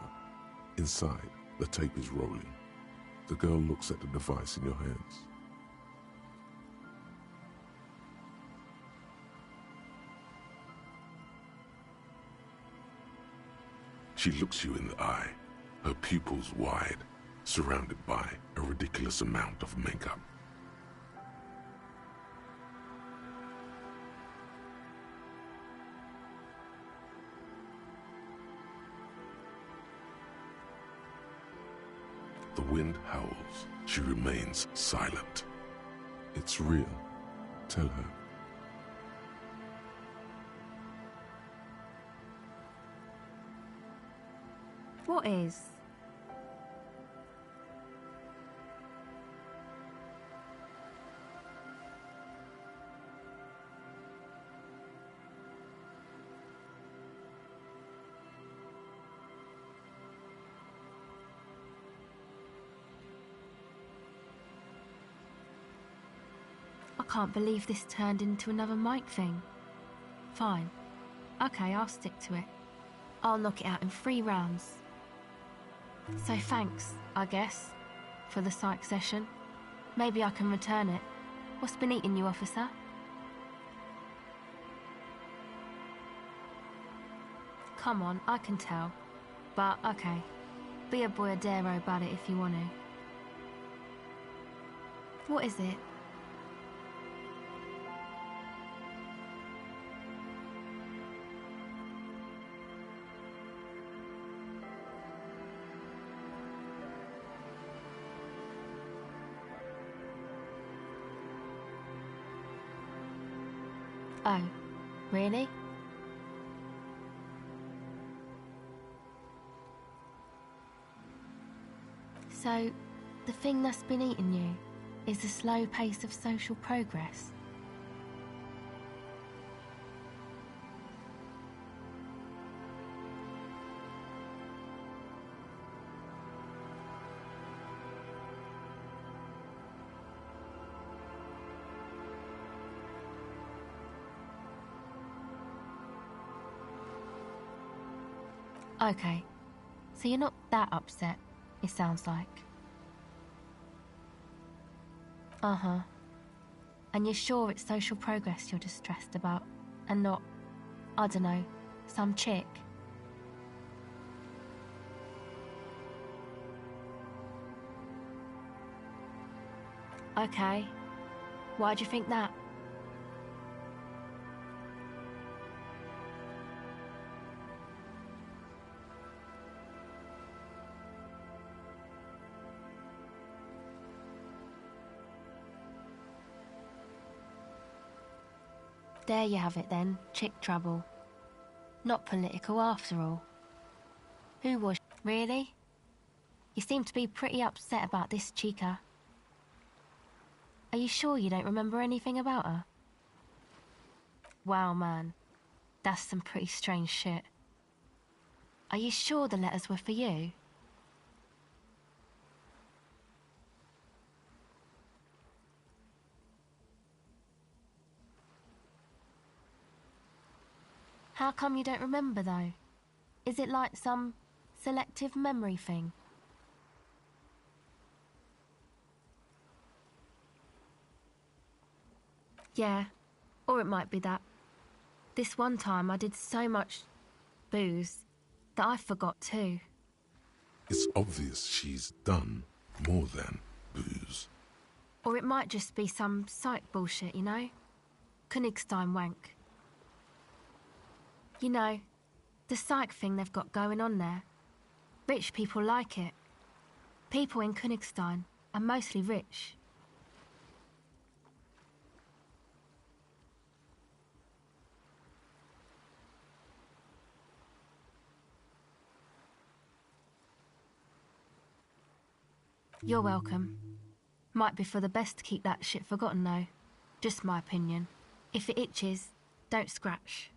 Inside, the tape is rolling. The girl looks at the device in your hands. She looks you in the eye, her pupils wide, surrounded by a ridiculous amount of makeup. The wind howls. She remains silent. It's real. Tell her. What is? I can't believe this turned into another mic thing. Fine. Okay, I'll stick to it. I'll knock it out in 3 rounds. So thanks, I guess, for the psych session. Maybe I can return it. What's been eating you, officer? Come on, I can tell. But, okay. Be a boyadero about it if you want to. What is it? Oh, really? So, the thing that's been eating you is the slow pace of social progress. Okay, so you're not that upset, it sounds like. Uh-huh. And you're sure it's social progress you're distressed about, and not, I don't know, some chick? Okay. Why do you think that? There you have it then, chick trouble. Not political after all. Who was really? You seem to be pretty upset about this chica. Are you sure you don't remember anything about her? Wow, man. That's some pretty strange shit. Are you sure the letters were for you? How come you don't remember, though? Is it like some selective memory thing? Yeah, or it might be that. This one time I did so much booze that I forgot too. It's obvious she's done more than booze. Or it might just be some psych bullshit, you know? Königstein wank. You know, the psych thing they've got going on there. Rich people like it. People in Königstein are mostly rich. You're welcome. Might be for the best to keep that shit forgotten, though. Just my opinion. If it itches, don't scratch.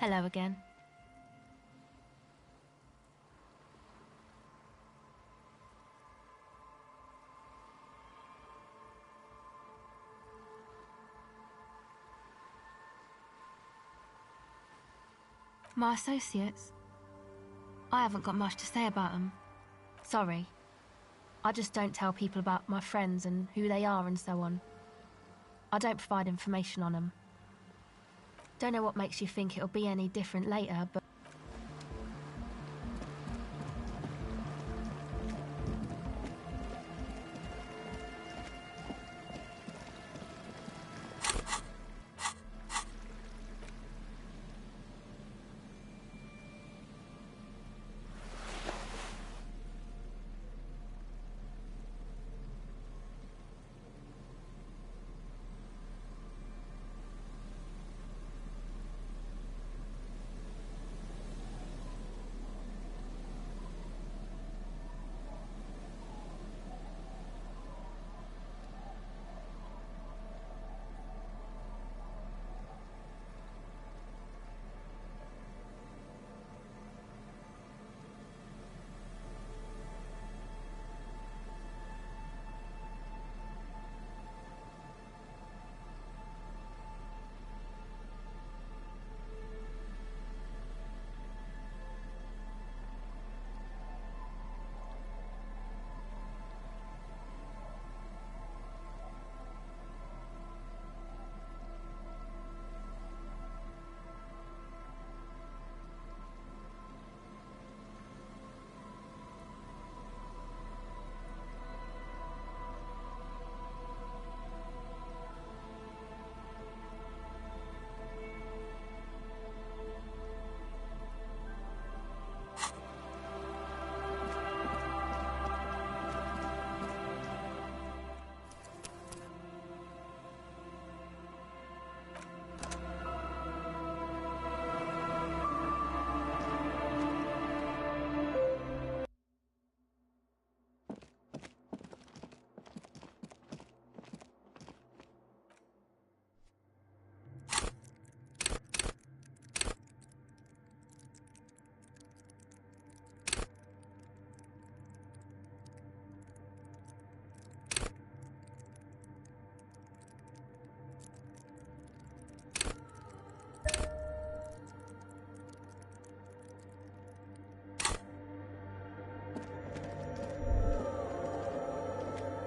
Hello again. My associates? I haven't got much to say about them. Sorry. I just don't tell people about my friends and who they are and so on. I don't provide information on them. Don't know what makes you think it'll be any different later, but...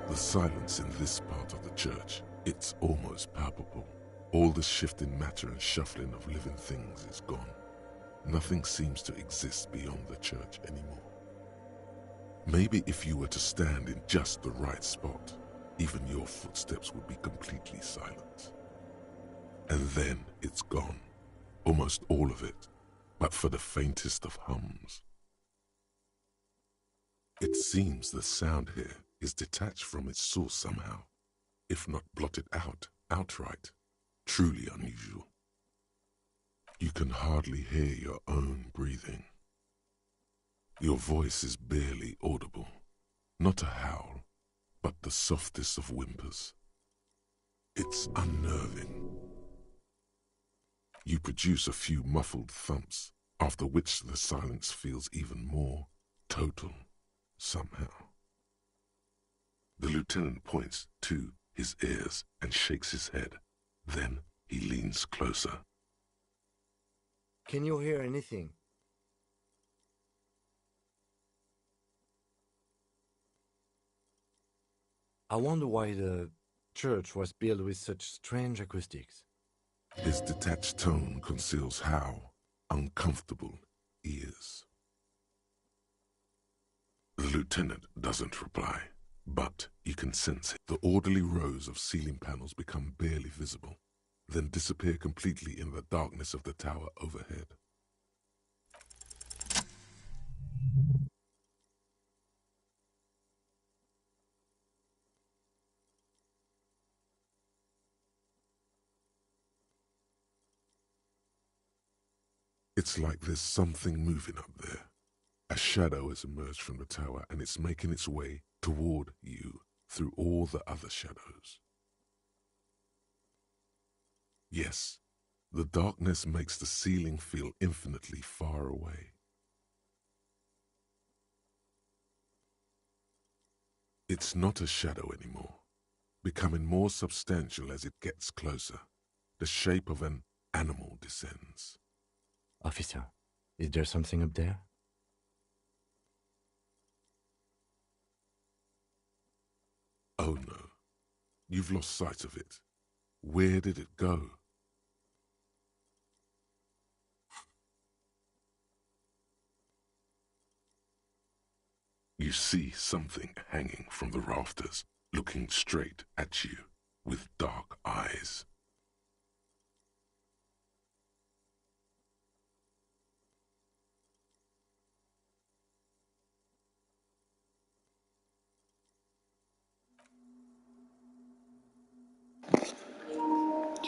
The silence in this part of the church, it's almost palpable. All the shifting matter and shuffling of living things is gone. Nothing seems to exist beyond the church anymore. Maybe if you were to stand in just the right spot, even your footsteps would be completely silent. And then it's gone. Almost all of it, but for the faintest of hums. It seems the sound here is detached from its source somehow, if not blotted out outright. Truly unusual. You can hardly hear your own breathing. Your voice is barely audible, not a howl, but the softest of whimpers. It's unnerving. You produce a few muffled thumps, after which the silence feels even more total, somehow. The lieutenant points to his ears and shakes his head. Then he leans closer. Can you hear anything? I wonder why the church was built with such strange acoustics. His detached tone conceals how uncomfortable he is. The lieutenant doesn't reply, but you can sense it. The orderly rows of ceiling panels become barely visible, then disappear completely in the darkness of the tower overhead. It's like there's something moving up there. A shadow has emerged from the tower and it's making its way toward you through all the other shadows. Yes, The darkness makes the ceiling feel infinitely far away. It's not a shadow anymore, becoming more substantial as it gets closer. The shape of an animal descends. Officer, is there something up there? Oh no, you've lost sight of it. Where did it go? You see something hanging from the rafters, looking straight at you with dark eyes.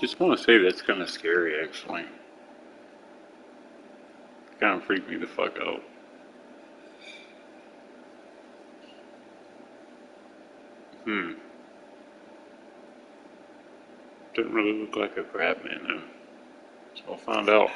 Just want to say that's kind of scary, actually. Kind of freaked me the fuck out. Didn't really look like a crab man, though. So I'll find out.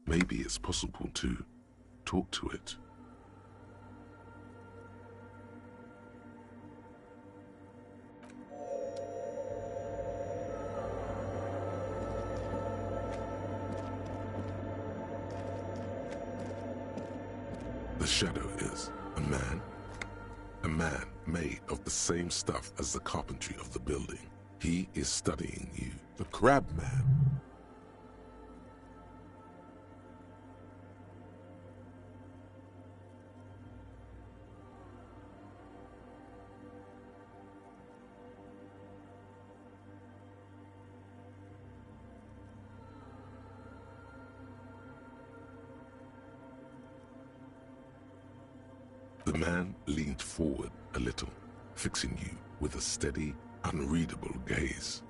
Maybe it's possible to talk to it. The shadow is a man made of the same stuff as the carpentry of the building. He is studying you, the crab man. The man leaned forward a little, fixing you with a steady, unreadable gaze.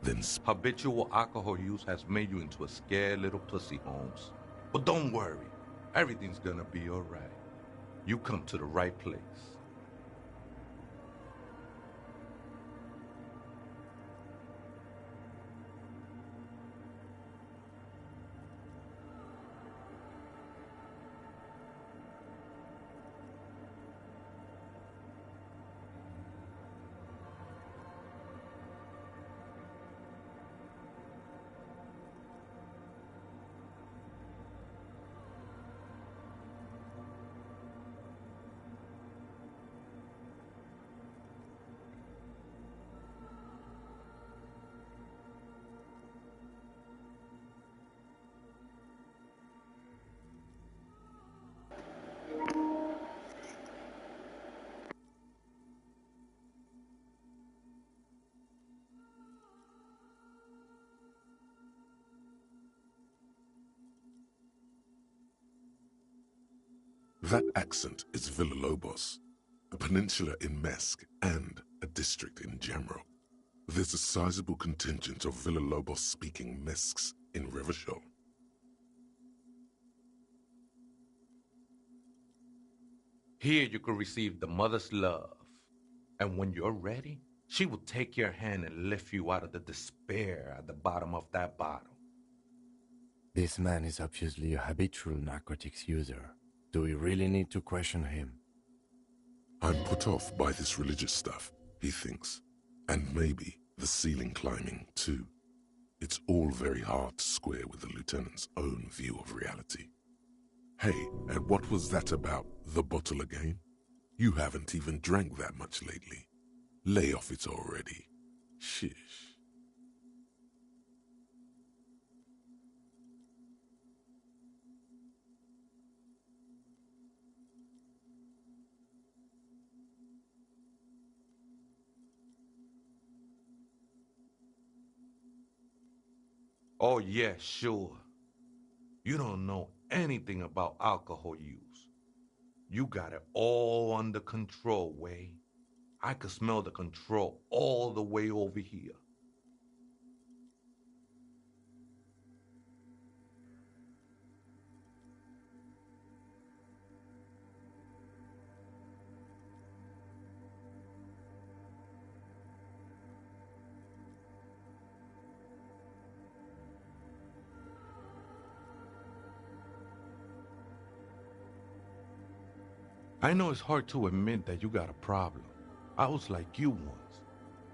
Then habitual alcohol use has made you into a scared little pussy, Holmes. But don't worry, everything's gonna be all right. You come to the right place. That accent is Villalobos, a peninsula in Mesk and a district in Jamrock. There's a sizable contingent of Villalobos-speaking Mesks in Revachol. Here you can receive the mother's love. And when you're ready, she will take your hand and lift you out of the despair at the bottom of that bottle. This man is obviously a habitual narcotics user. Do we really need to question him? I'm put off by this religious stuff, he thinks. And maybe the ceiling climbing, too. It's all very hard to square with the lieutenant's own view of reality. Hey, and what was that about the bottle again? You haven't even drank that much lately. Lay off it already. Shish. Oh yeah, sure. You don't know anything about alcohol use. You got it all under control, Way. I could smell the control all the way over here. I know it's hard to admit that you got a problem. I was like you once.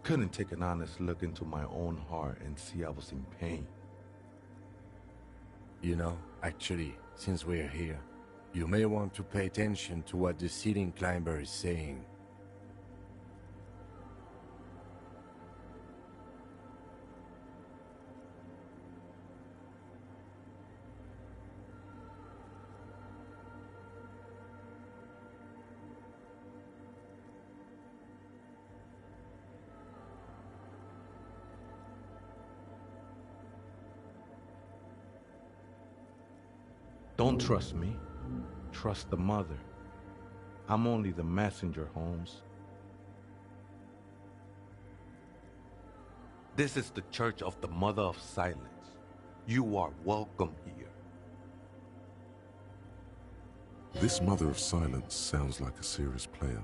Couldn't take an honest look into my own heart and see I was in pain. You know, actually, since we're here, you may want to pay attention to what the ceiling climber is saying. Don't trust me. Trust the mother. I'm only the messenger, Holmes. This is the Church of the Mother of Silence. You are welcome here. This Mother of Silence sounds like a serious player.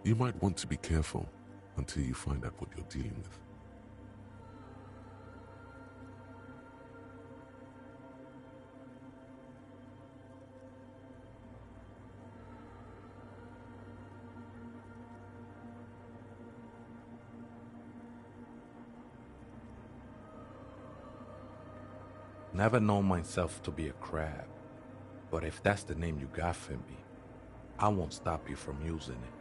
You might want to be careful until you find out what you're dealing with. Never known myself to be a crab, but if that's the name you got for me, I won't stop you from using it.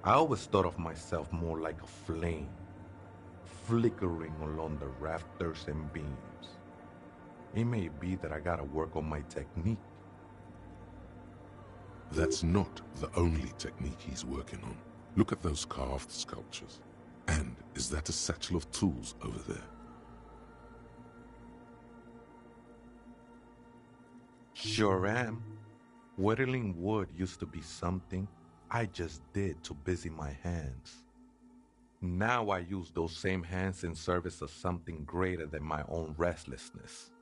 I always thought of myself more like a flame, flickering along the rafters and beams. It may be that I gotta work on my technique. That's not the only technique he's working on. Look at those carved sculptures. And is that a satchel of tools over there? Sure am. Whittling wood used to be something I just did to busy my hands. Now I use those same hands in service of something greater than my own restlessness.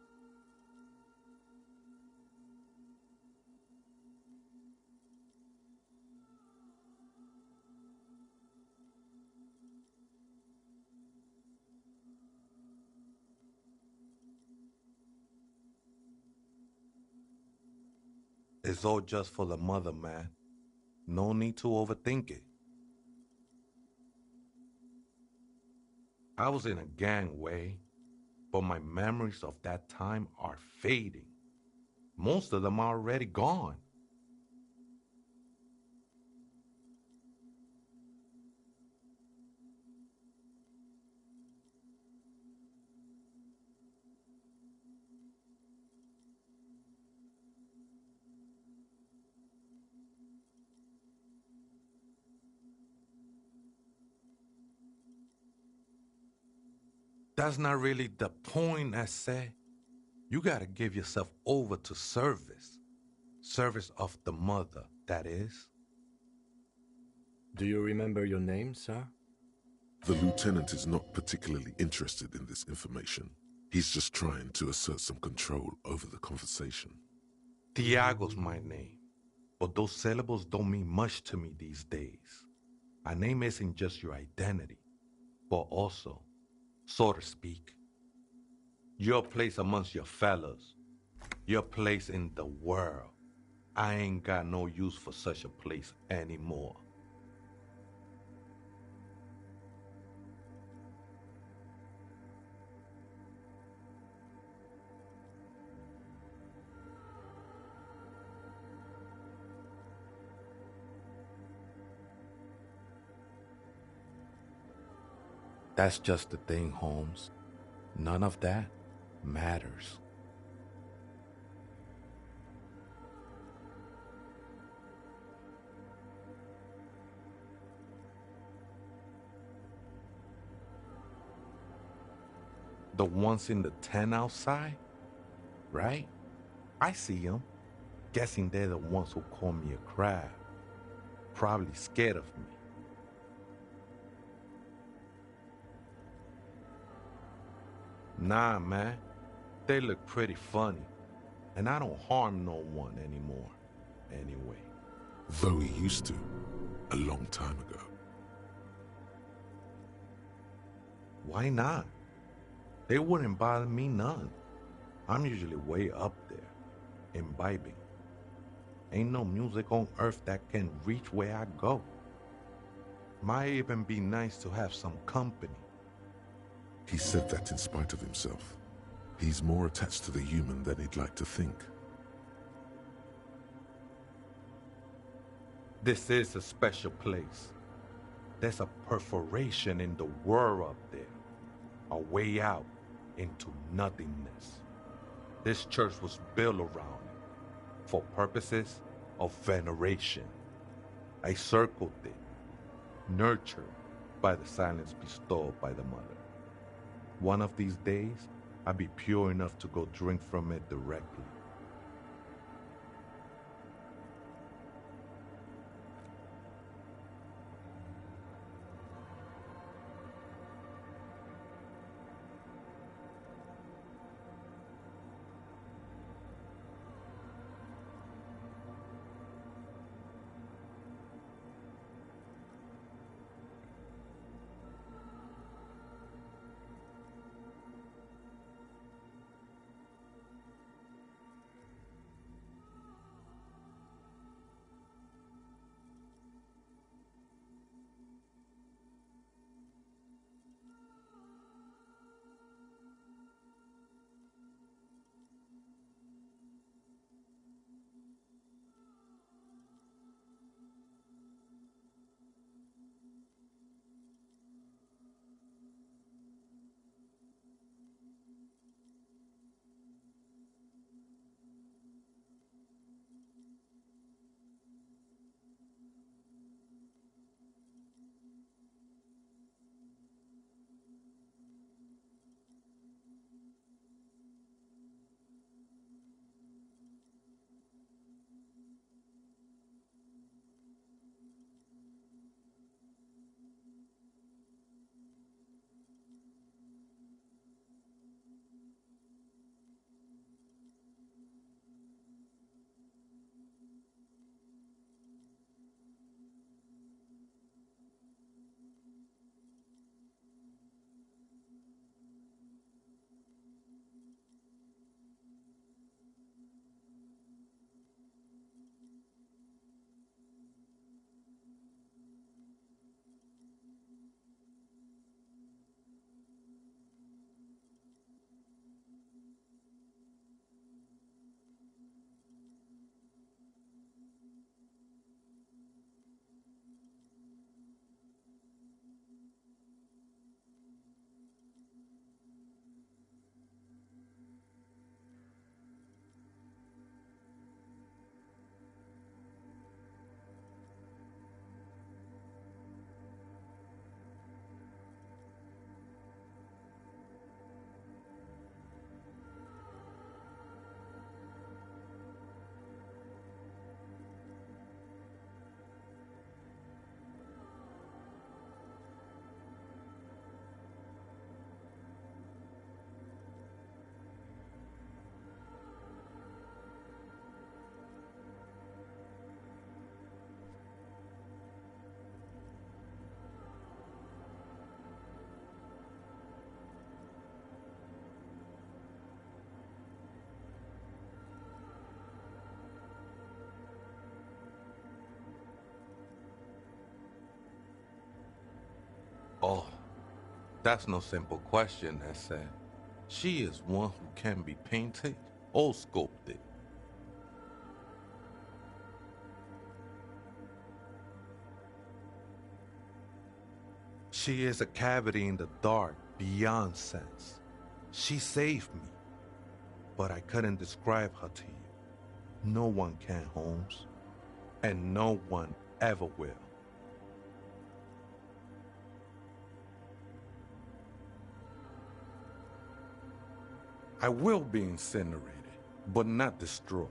It's all just for the mother, man. No need to overthink it. I was in a gangway, but my memories of that time are fading. Most of them are already gone. That's not really the point, I say. You gotta give yourself over to service. Service of the mother, that is. Do you remember your name, sir? The lieutenant is not particularly interested in this information. He's just trying to assert some control over the conversation. Tiago's my name, but those syllables don't mean much to me these days. A name isn't just your identity, but also, so to speak, your place amongst your fellows, your place in the world. I ain't got no use for such a place anymore. That's just the thing, Holmes. None of that matters. The ones in the tent outside, right? I see them. Guessing they're the ones who call me a crab. Probably scared of me. Nah, man. They look pretty funny. And I don't harm no one anymore. Anyway. Though he used to, a long time ago. Why not? They wouldn't bother me none. I'm usually way up there, imbibing. Ain't no music on earth that can reach where I go. Might even be nice to have some company. He said that in spite of himself. He's more attached to the human than he'd like to think. This is a special place. There's a perforation in the world up there. A way out into nothingness. This church was built around it for purposes of veneration. I circled it, nurtured by the silence bestowed by the mother. One of these days, I'll be pure enough to go drink from it directly. That's no simple question, Ese. She is one who can be painted or sculpted. She is a cavity in the dark beyond sense. She saved me, but I couldn't describe her to you. No one can, Holmes, and no one ever will. I will be incinerated, but not destroyed.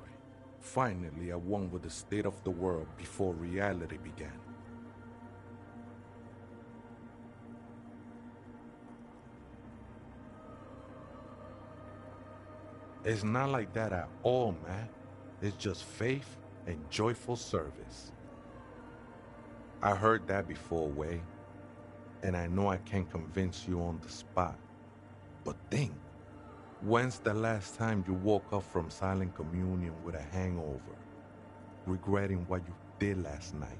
Finally, at one with the state of the world before reality began. It's not like that at all, man. It's just faith and joyful service. I heard that before, Way, and I know I can't convince you on the spot. But think, when's the last time you woke up from silent communion with a hangover, regretting what you did last night?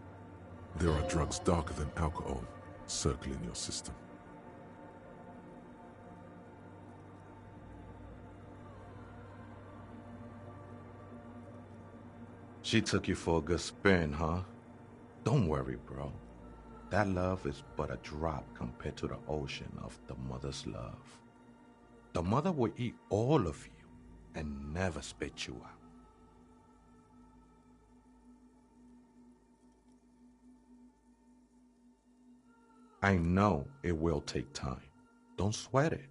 There are drugs darker than alcohol circling your system. She took you for a good spin, huh? Don't worry, bro. That love is but a drop compared to the ocean of the mother's love. The mother will eat all of you and never spit you out. I know it will take time. Don't sweat it.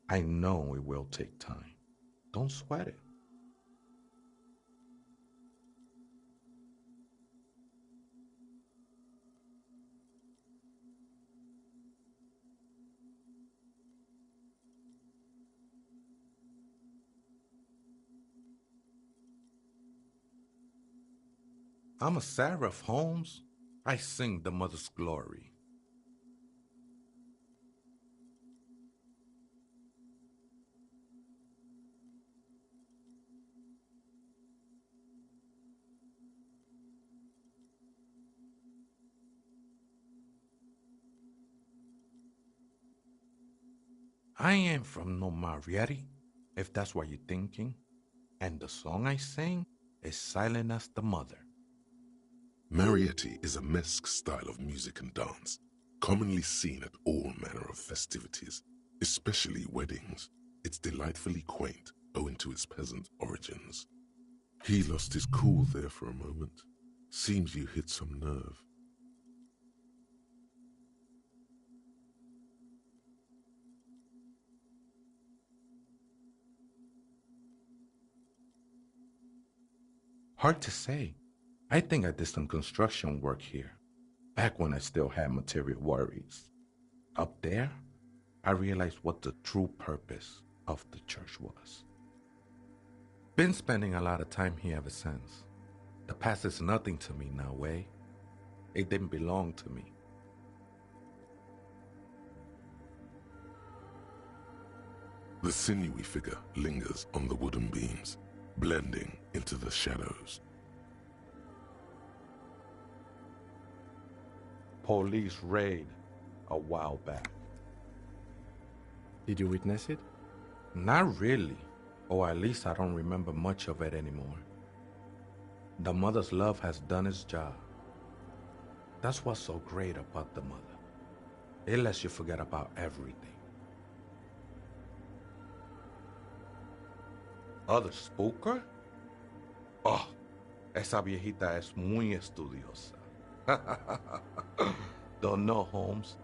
I know it will take time. Don't sweat it. I'm a seraph, Holmes. I sing the mother's glory. I ain't from no Mariette, if that's what you're thinking. And the song I sing is silent as the mother. Mariette is a mesque style of music and dance, commonly seen at all manner of festivities, especially weddings. It's delightfully quaint, owing to its peasant origins. He lost his cool there for a moment. Seems you hit some nerve. Hard to say. I think I did some construction work here, back when I still had material worries. Up there, I realized what the true purpose of the church was. Been spending a lot of time here ever since. The past is nothing to me now, eh? It didn't belong to me. The sinewy figure lingers on the wooden beams, blending into the shadows. Police raid a while back. Did you witness it? Not really, or at least I don't remember much of it anymore. The mother's love has done its job. That's what's so great about the mother. It lets you forget about everything. ¿Other spooker? Oh, esa viejita es muy estudiosa. Don't know, Holmes.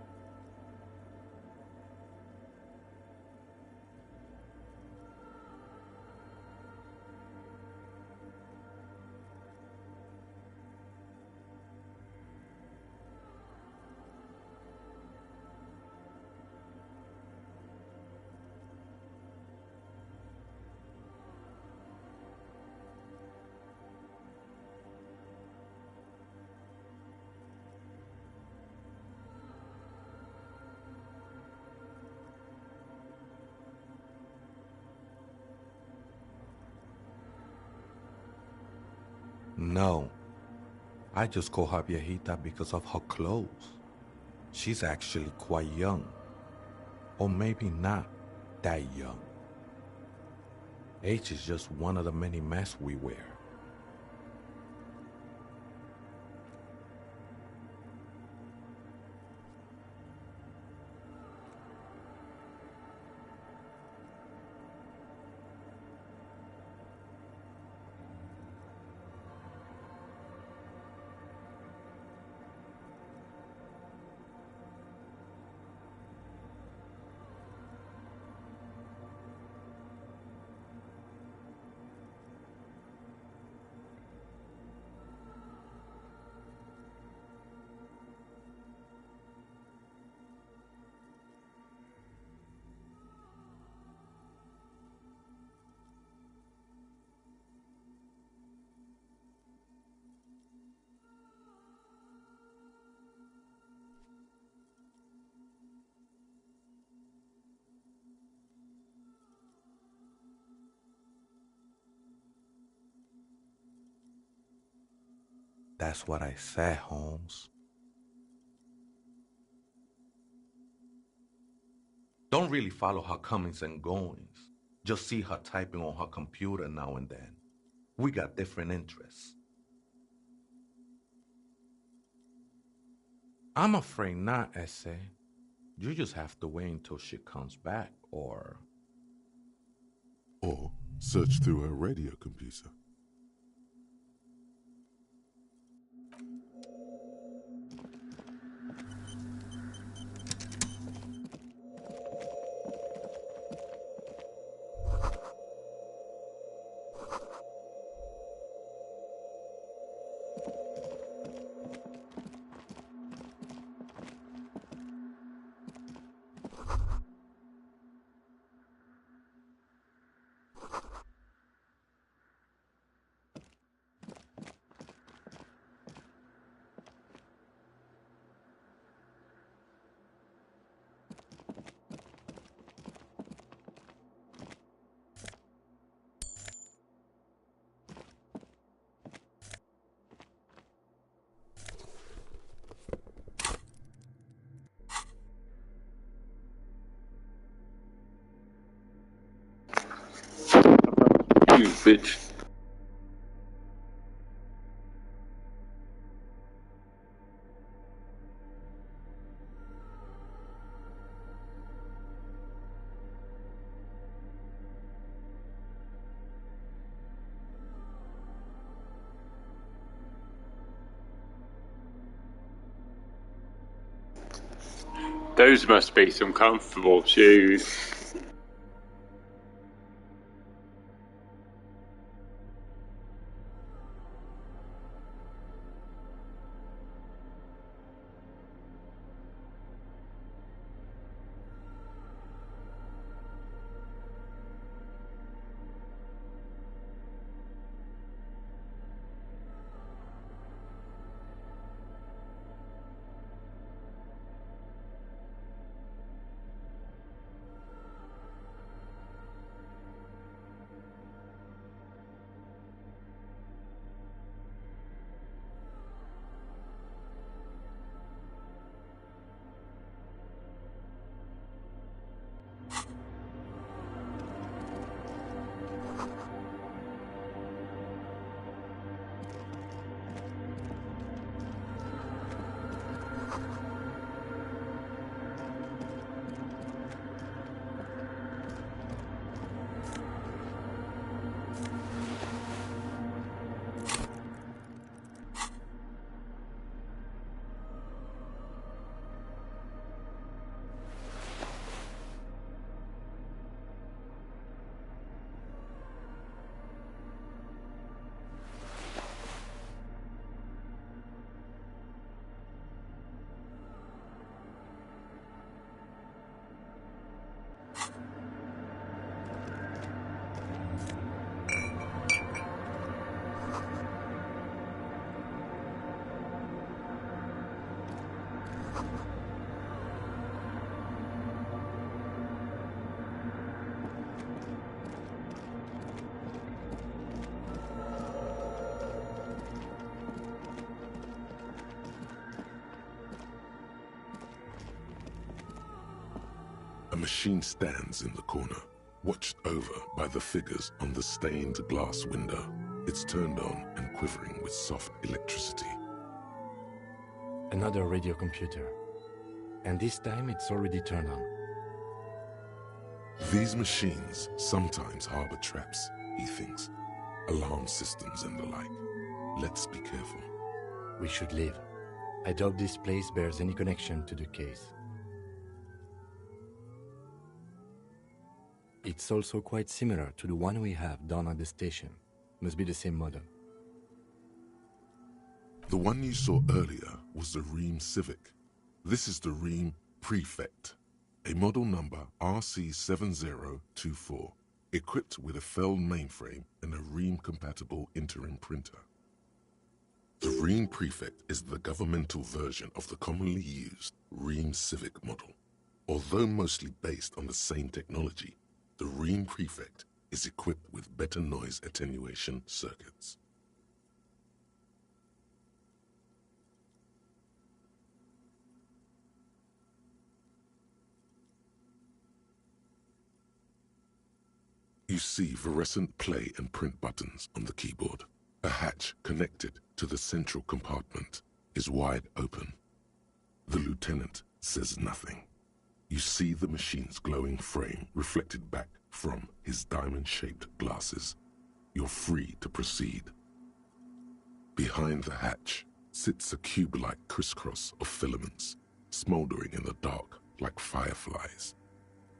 No, I just call her viejita because of her clothes. She's actually quite young. Or maybe not that young. Age is just one of the many masks we wear. That's what I said, Holmes. Don't really follow her comings and goings. Just see her typing on her computer now and then. We got different interests. I'm afraid not, Essay. You just have to wait until she comes back, or search through her radio computer. You bitch. Those must be some comfortable shoes. A machine stands in the corner, watched over by the figures on the stained glass window. It's turned on and quivering with soft electricity. Another radio computer. And this time it's already turned on. These machines sometimes harbor traps, he thinks. Alarm systems and the like. Let's be careful. We should leave. I doubt this place bears any connection to the case. It's also quite similar to the one we have down at the station. Must be the same model. The one you saw earlier was the Ream Civic. This is the Ream Prefect, a model number RC7024, equipped with a Feld mainframe and a Ream-compatible interim printer. The Ream Prefect is the governmental version of the commonly used Ream Civic model. Although mostly based on the same technology, the Ream Prefect is equipped with better noise attenuation circuits. You see fluorescent play and print buttons on the keyboard. A hatch connected to the central compartment is wide open. The lieutenant says nothing. You see the machine's glowing frame reflected back from his diamond-shaped glasses. You're free to proceed. Behind the hatch sits a cube-like crisscross of filaments, smoldering in the dark like fireflies.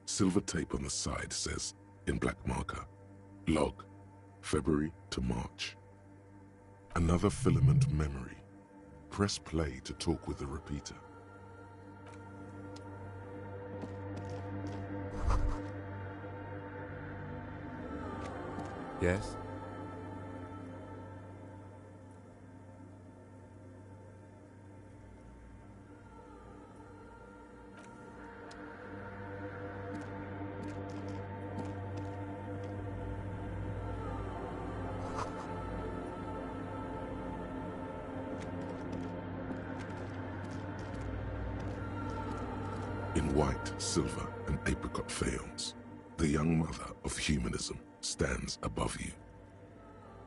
Silver tape on the side says, in black marker, log, February to March. Another filament memory. Press play to talk with the repeater. Yes? In white, silver, and apricot faience, the young mother of humanism stands above you.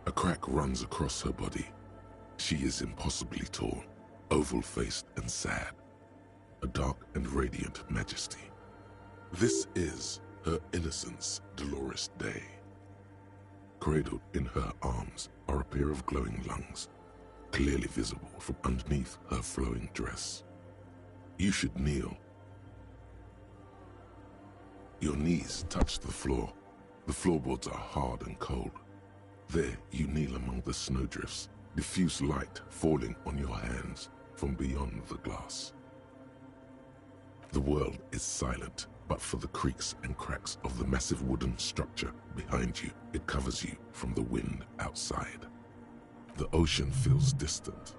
A crack runs across her body. She is impossibly tall, oval-faced and sad, a dark and radiant majesty. This is her innocence, Dolores Day. Cradled in her arms are a pair of glowing lungs, clearly visible from underneath her flowing dress. You should kneel. Your knees touch the floor. The floorboards are hard and cold. There you kneel among the snowdrifts, diffuse light falling on your hands from beyond the glass. The world is silent, but for the creaks and cracks of the massive wooden structure behind you, it covers you from the wind outside. The ocean feels distant,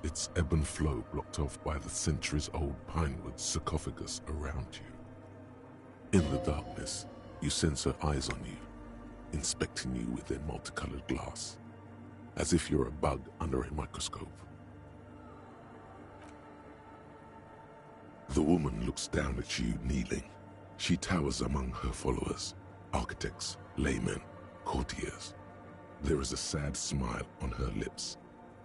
its ebb and flow blocked off by the centuries-old pinewood sarcophagus around you. In the darkness, you sense her eyes on you, inspecting you with their multicolored glass, as if you're a bug under a microscope. The woman looks down at you kneeling. She towers among her followers, architects, laymen, courtiers. There is a sad smile on her lips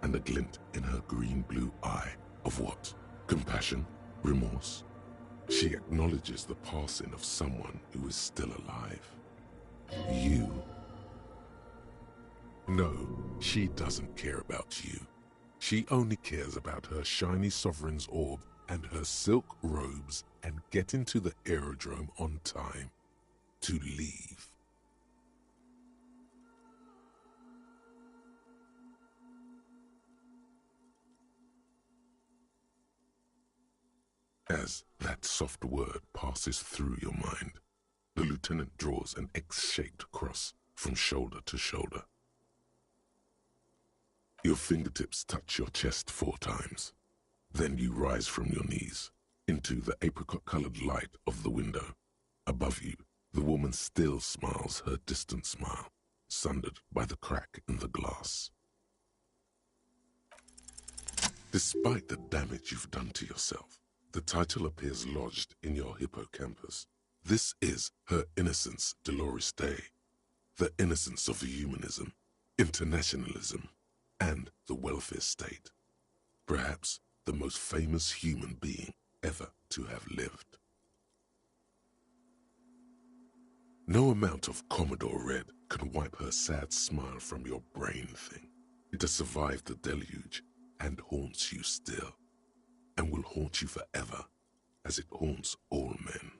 and a glint in her green-blue eye of what? Compassion? Remorse? She acknowledges the passing of someone who is still alive. You. No, she doesn't care about you. She only cares about her shiny sovereign's orb and her silk robes and getting to the aerodrome on time to leave. As that soft word passes through your mind, the lieutenant draws an X-shaped cross from shoulder to shoulder. Your fingertips touch your chest 4 times. Then you rise from your knees into the apricot-colored light of the window. Above you, the woman still smiles her distant smile, sundered by the crack in the glass. Despite the damage you've done to yourself, the title appears lodged in your hippocampus. This is her innocence, Dolores Day, the innocence of humanism, internationalism, and the welfare state. Perhaps the most famous human being ever to have lived. No amount of Commodore Red can wipe her sad smile from your brain thing. It has survived the deluge and haunts you still, and will haunt you forever, as it haunts all men.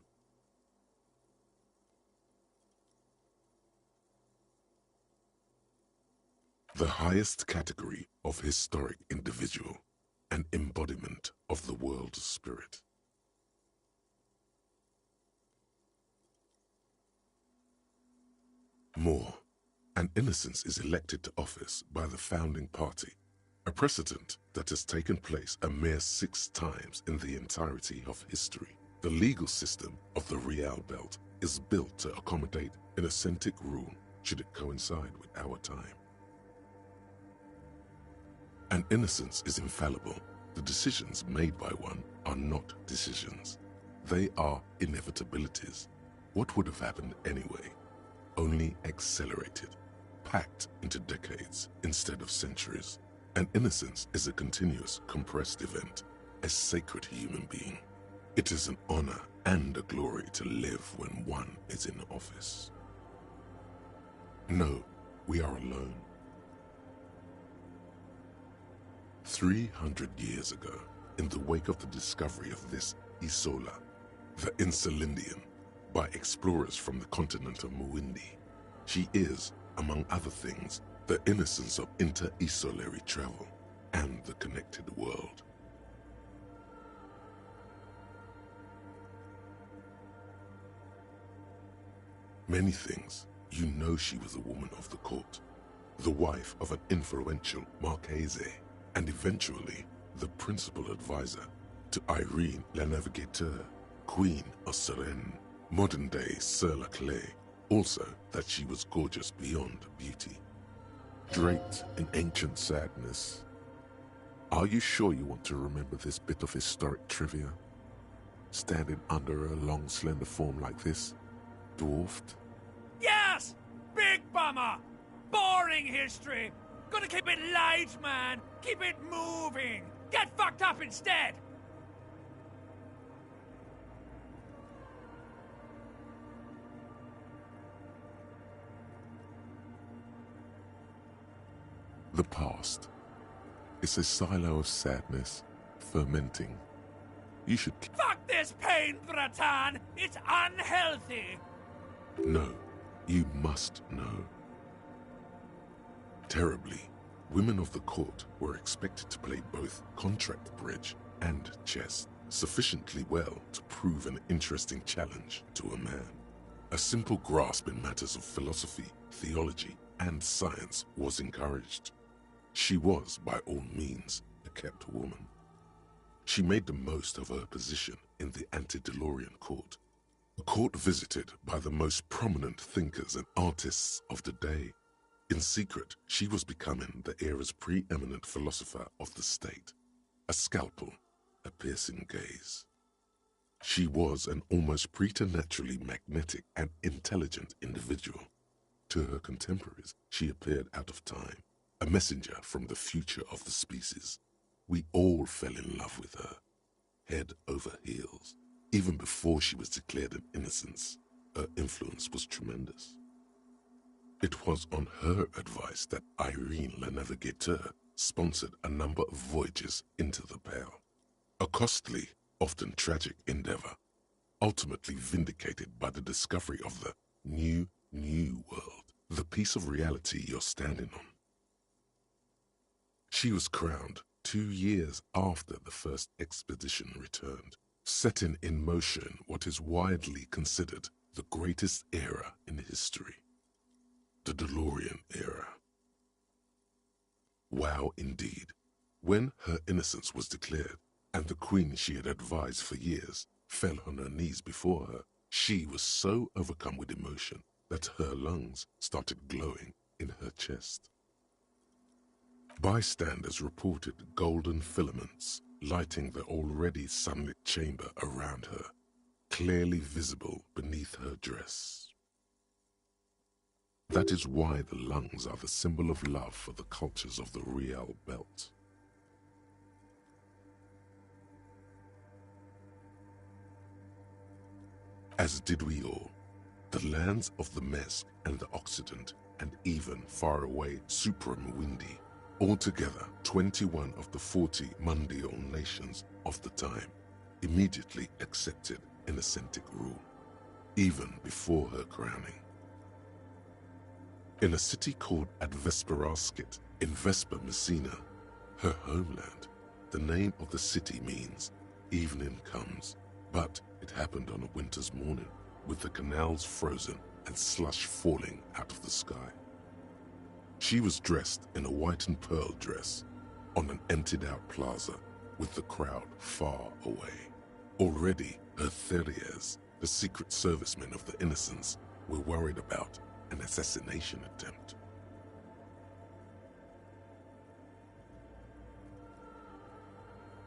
The highest category of historic individual, an embodiment of the world spirit. More, an innocence is elected to office by the founding party, a precedent that has taken place a mere 6 times in the entirety of history. The legal system of the Real Belt is built to accommodate an authentic rule should it coincide with our time. An innocence is infallible. The decisions made by one are not decisions. They are inevitabilities. What would have happened anyway? Only accelerated, packed into decades instead of centuries. An innocence is a continuous, compressed event, a sacred human being. It is an honor and a glory to live when one is in office. No, we are alone. 300 years ago, in the wake of the discovery of this Isola, the Insulindian, by explorers from the continent of Muindi, she is, among other things, the innocence of inter-isolary travel and the connected world. Many things, you know she was a woman of the court, the wife of an influential Marchese, and eventually the principal advisor to Irene La Navigateur, Queen of Suresnes, modern-day Sir La Clé, also that she was gorgeous beyond beauty. Draped in ancient sadness. Are you sure you want to remember this bit of historic trivia? Standing under a long, slender form like this, dwarfed? Yes! Big bummer! Boring history! Gotta keep it light, man! Keep it moving! Get fucked up instead! The past is a silo of sadness, fermenting. You should... Fuck this pain, Bratan! It's unhealthy! No, you must know. Terribly, women of the court were expected to play both contract bridge and chess sufficiently well to prove an interesting challenge to a man. A simple grasp in matters of philosophy, theology, and science was encouraged. She was, by all means, a kept woman. She made the most of her position in the antediluvian court, a court visited by the most prominent thinkers and artists of the day. In secret, she was becoming the era's preeminent philosopher of the state, a scalpel, a piercing gaze. She was an almost preternaturally magnetic and intelligent individual. To her contemporaries, she appeared out of time, a messenger from the future of the species. We all fell in love with her, head over heels. Even before she was declared an innocence, her influence was tremendous. It was on her advice that Irene La Navigateur sponsored a number of voyages into the Pale, a costly, often tragic endeavor, ultimately vindicated by the discovery of the new world, the piece of reality you're standing on. She was crowned 2 years after the first expedition returned, setting in motion what is widely considered the greatest era in history, the DeLorean era. Wow, indeed. When her innocence was declared, and the queen she had advised for years fell on her knees before her, she was so overcome with emotion that her lungs started glowing in her chest. Bystanders reported golden filaments lighting the already sunlit chamber around her. clearly visible beneath her dress. That is why the lungs are the symbol of love for the cultures of the Riel Belt. As did we all. The lands of the Mesk and the Occident, and even far away Supreme Windy, altogether 21 of the 40 Mundial nations of the time, immediately accepted Innocentic rule, even before her crowning. In a city called Advesperaskit in Vesper Messina, her homeland, the name of the city means evening comes, but it happened on a winter's morning, with the canals frozen and slush falling out of the sky. She was dressed in a white and pearl dress on an emptied-out plaza with the crowd far away. Already, her Theriers, the secret servicemen of the Innocents, were worried about an assassination attempt.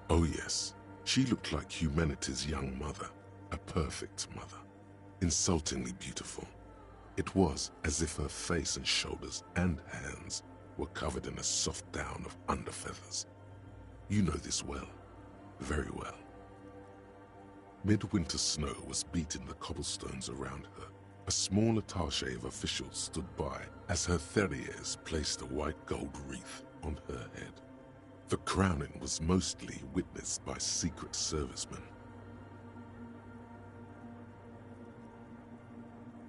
Oh yes, she looked like humanity's young mother, a perfect mother, insultingly beautiful. It was as if her face and shoulders and hands were covered in a soft down of underfeathers. You know this well, very well. Midwinter snow was beating the cobblestones around her. A small attaché of officials stood by as her Theriers placed a white gold wreath on her head. The crowning was mostly witnessed by secret servicemen.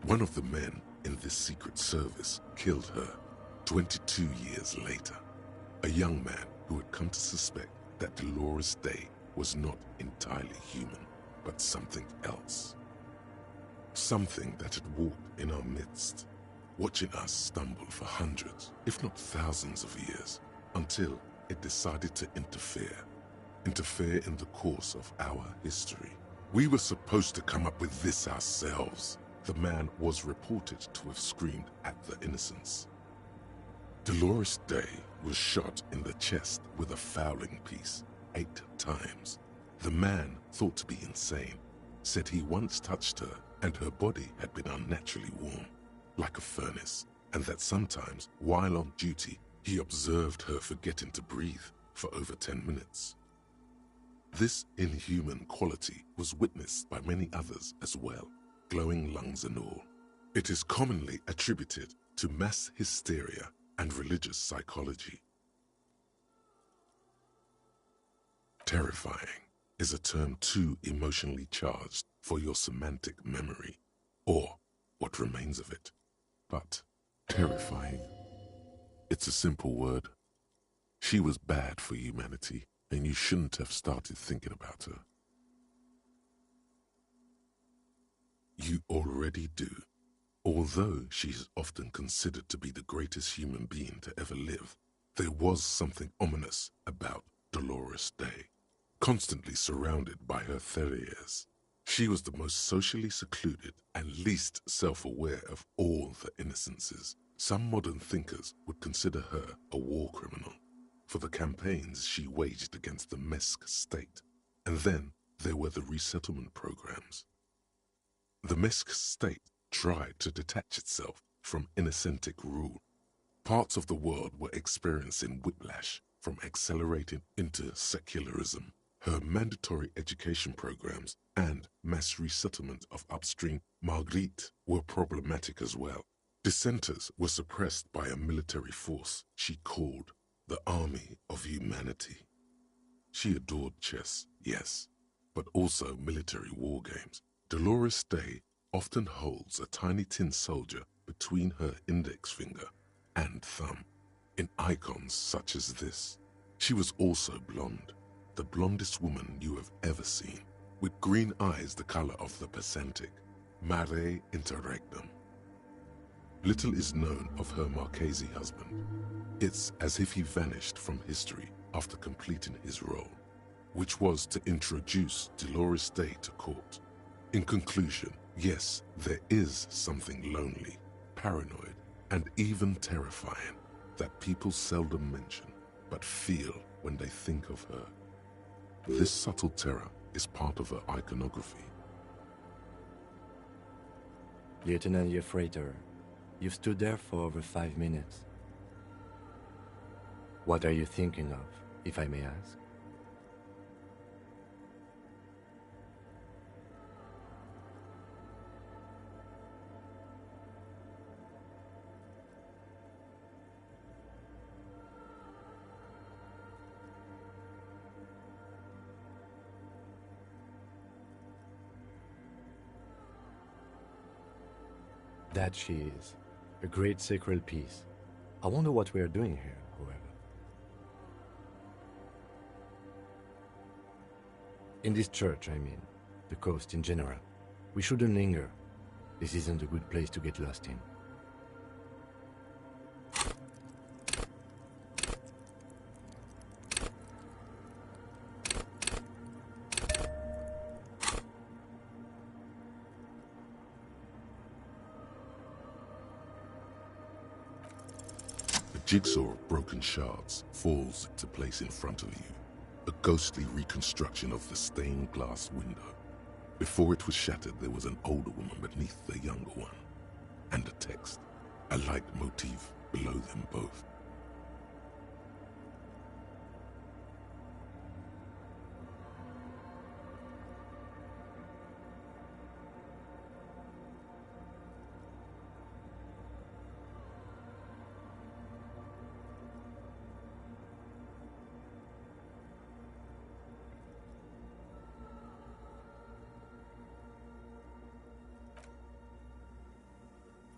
One of the men in this secret service killed her 22 years later, a young man who had come to suspect that Dolores Day was not entirely human, but something else. Something that had walked in our midst, watching us stumble for hundreds, if not thousands of years, until it decided to interfere in the course of our history. We were supposed to come up with this ourselves, the man was reported to have screamed at the Innocents. Dolores Day was shot in the chest with a fowling piece 8 times. The man, thought to be insane, said he once touched her and her body had been unnaturally warm, like a furnace, and that sometimes, while on duty, he observed her forgetting to breathe for over 10 minutes. This inhuman quality was witnessed by many others as well, glowing lungs and all. It is commonly attributed to mass hysteria and religious psychology. Terrifying is a term too emotionally charged for your semantic memory, or what remains of it. But terrifying, it's a simple word. She was bad for humanity, and you shouldn't have started thinking about her. You already do. Although she is often considered to be the greatest human being to ever live, there was something ominous about Dolores Day. Constantly surrounded by her Theriers, she was the most socially secluded and least self-aware of all the Innocences. Some modern thinkers would consider her a war criminal for the campaigns she waged against the Mesk state. And then there were the resettlement programs. The Mesk state tried to detach itself from Innocentic rule. Parts of the world were experiencing whiplash from accelerating into secularism. Her mandatory education programs and mass resettlement of upstream Marguerite were problematic as well. Dissenters were suppressed by a military force she called the Army of Humanity. She adored chess, yes, but also military war games. Dolores Day often holds a tiny tin soldier between her index finger and thumb in icons such as this. She was also blonde, the blondest woman you have ever seen, with green eyes the color of the Pacentic, mare interregnum. Little is known of her Marchese husband. It's as if he vanished from history after completing his role, which was to introduce Dolores Day to court. In conclusion, yes, there is something lonely, paranoid, and even terrifying that people seldom mention, but feel when they think of her. This subtle terror is part of her iconography. Lieutenant Yefrater, you've stood there for over 5 minutes. What are you thinking of, if I may ask? That she is. A great sacred piece. I wonder what we are doing here, however. In this church, I mean. The coast in general. We shouldn't linger. This isn't a good place to get lost in. Jigsaw of broken shards falls into place in front of you, a ghostly reconstruction of the stained glass window. Before it was shattered, there was an older woman beneath the younger one, and a text, a light motif below them both.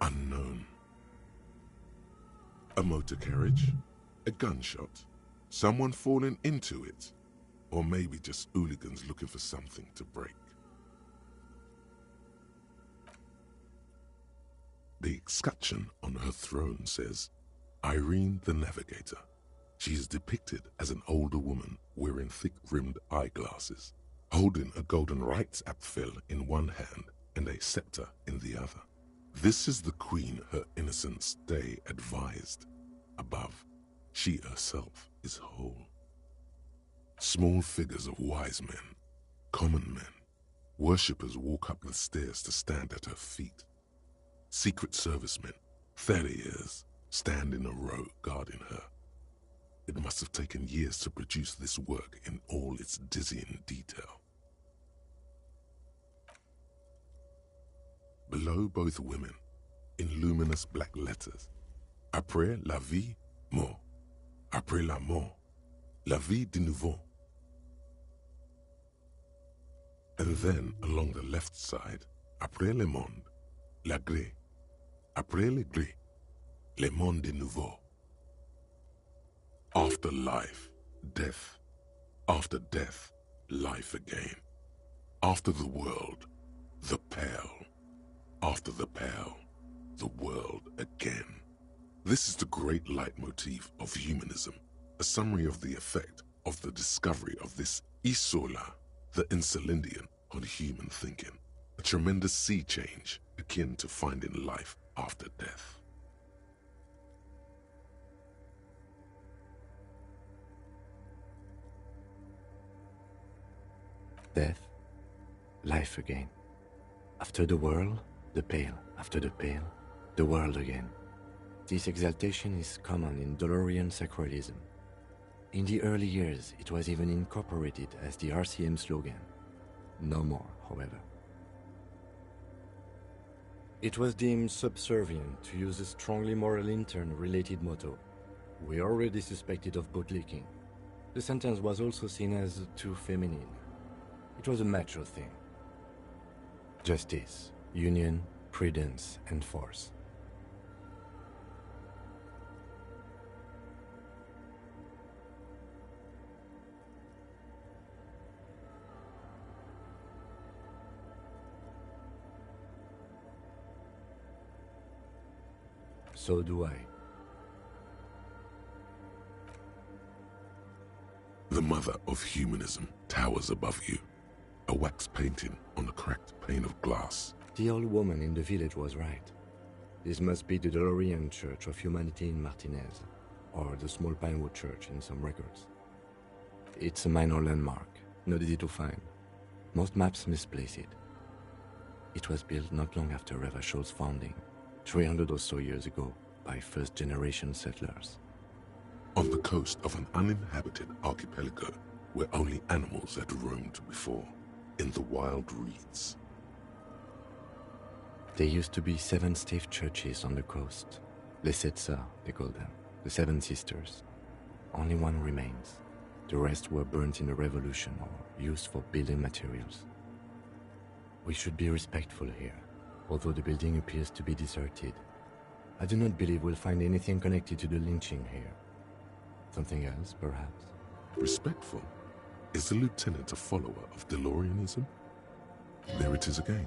Unknown. A motor carriage, a gunshot, someone falling into it, or maybe just hooligans looking for something to break. The escutcheon on her throne says, Irene the Navigator. She is depicted as an older woman wearing thick-rimmed eyeglasses, holding a golden rights apfel in one hand and a scepter in the other. This is the queen her innocence day advised. Above, she herself is whole. Small figures of wise men, common men, worshippers walk up the stairs to stand at her feet. Secret servicemen, 30 years, stand in a row guarding her. It must have taken years to produce this work in all its dizzying detail. Below both women, in luminous black letters, Après la vie, mort. Après la mort, la vie de nouveau. And then, along the left side, Après le monde, la gré. Après le gré, le monde de nouveau. After life, death. After death, life again. After the world, the pale. After the pale, the world again. This is the great leitmotif of humanism, a summary of the effect of the discovery of this isola, the Insulindian, on human thinking, a tremendous sea change akin to finding life after death. Death, life again. After the world, the pale. After the pale, the world again. This exaltation is common in Dolorian sacralism. In the early years, it was even incorporated as the RCM slogan. No more, however. It was deemed subservient to use a strongly moral intern-related motto. We already suspected of bootlicking. The sentence was also seen as too feminine. It was a macho thing. Justice, union, prudence, and force. So do I. The mother of humanism towers above you, a wax painting on a cracked pane of glass. The old woman in the village was right. This must be the Dolorian Church of Humanity in Martinez, or the small Pinewood Church in some records. It's a minor landmark, not easy to find. Most maps misplace it. It was built not long after Revachol's founding, 300 or so years ago, by first-generation settlers. On the coast of an uninhabited archipelago where only animals had roamed before, in the wild reeds. There used to be 7 stave churches on the coast. Les Sept Sœurs, they call them, the 7 sisters. Only one remains. The rest were burnt in the revolution or used for building materials. We should be respectful here, although the building appears to be deserted. I do not believe we'll find anything connected to the lynching here. Something else, perhaps? Respectful? Is the lieutenant a follower of DeLoreanism? There it is again.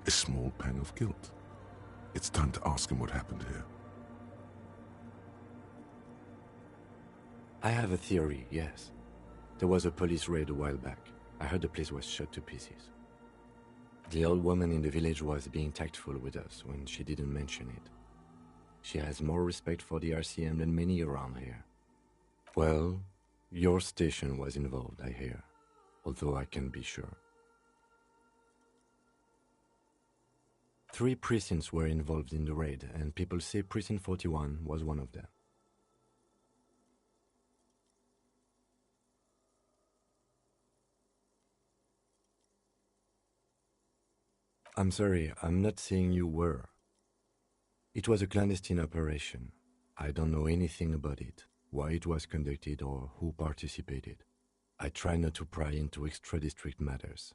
A small pang of guilt. It's time to ask him what happened here. I have a theory, yes. There was a police raid a while back. I heard the place was shot to pieces. The old woman in the village was being tactful with us when she didn't mention it. She has more respect for the RCM than many around here. Well, your station was involved, I hear, although I can't be sure. 3 precincts were involved in the raid, and people say Precinct 41 was one of them. I'm sorry, I'm not saying you were. It was a clandestine operation. I don't know anything about it, why it was conducted or who participated. I try not to pry into extra-district matters.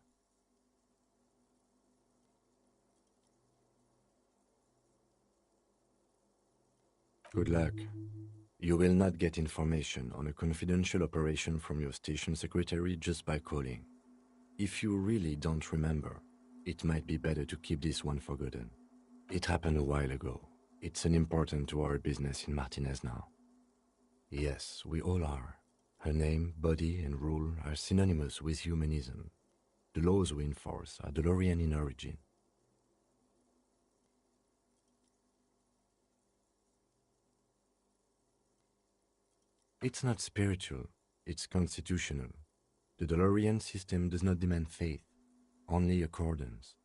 Good luck. You will not get information on a confidential operation from your station secretary just by calling. If you really don't remember, it might be better to keep this one forgotten. It happened a while ago. It's unimportant to our business in Martinez now. Yes, we all are. Her name, body, and rule are synonymous with humanism. The laws we enforce are DeLorean in origin. It's not spiritual, it's constitutional. The DeLorean system does not demand faith, only accordance.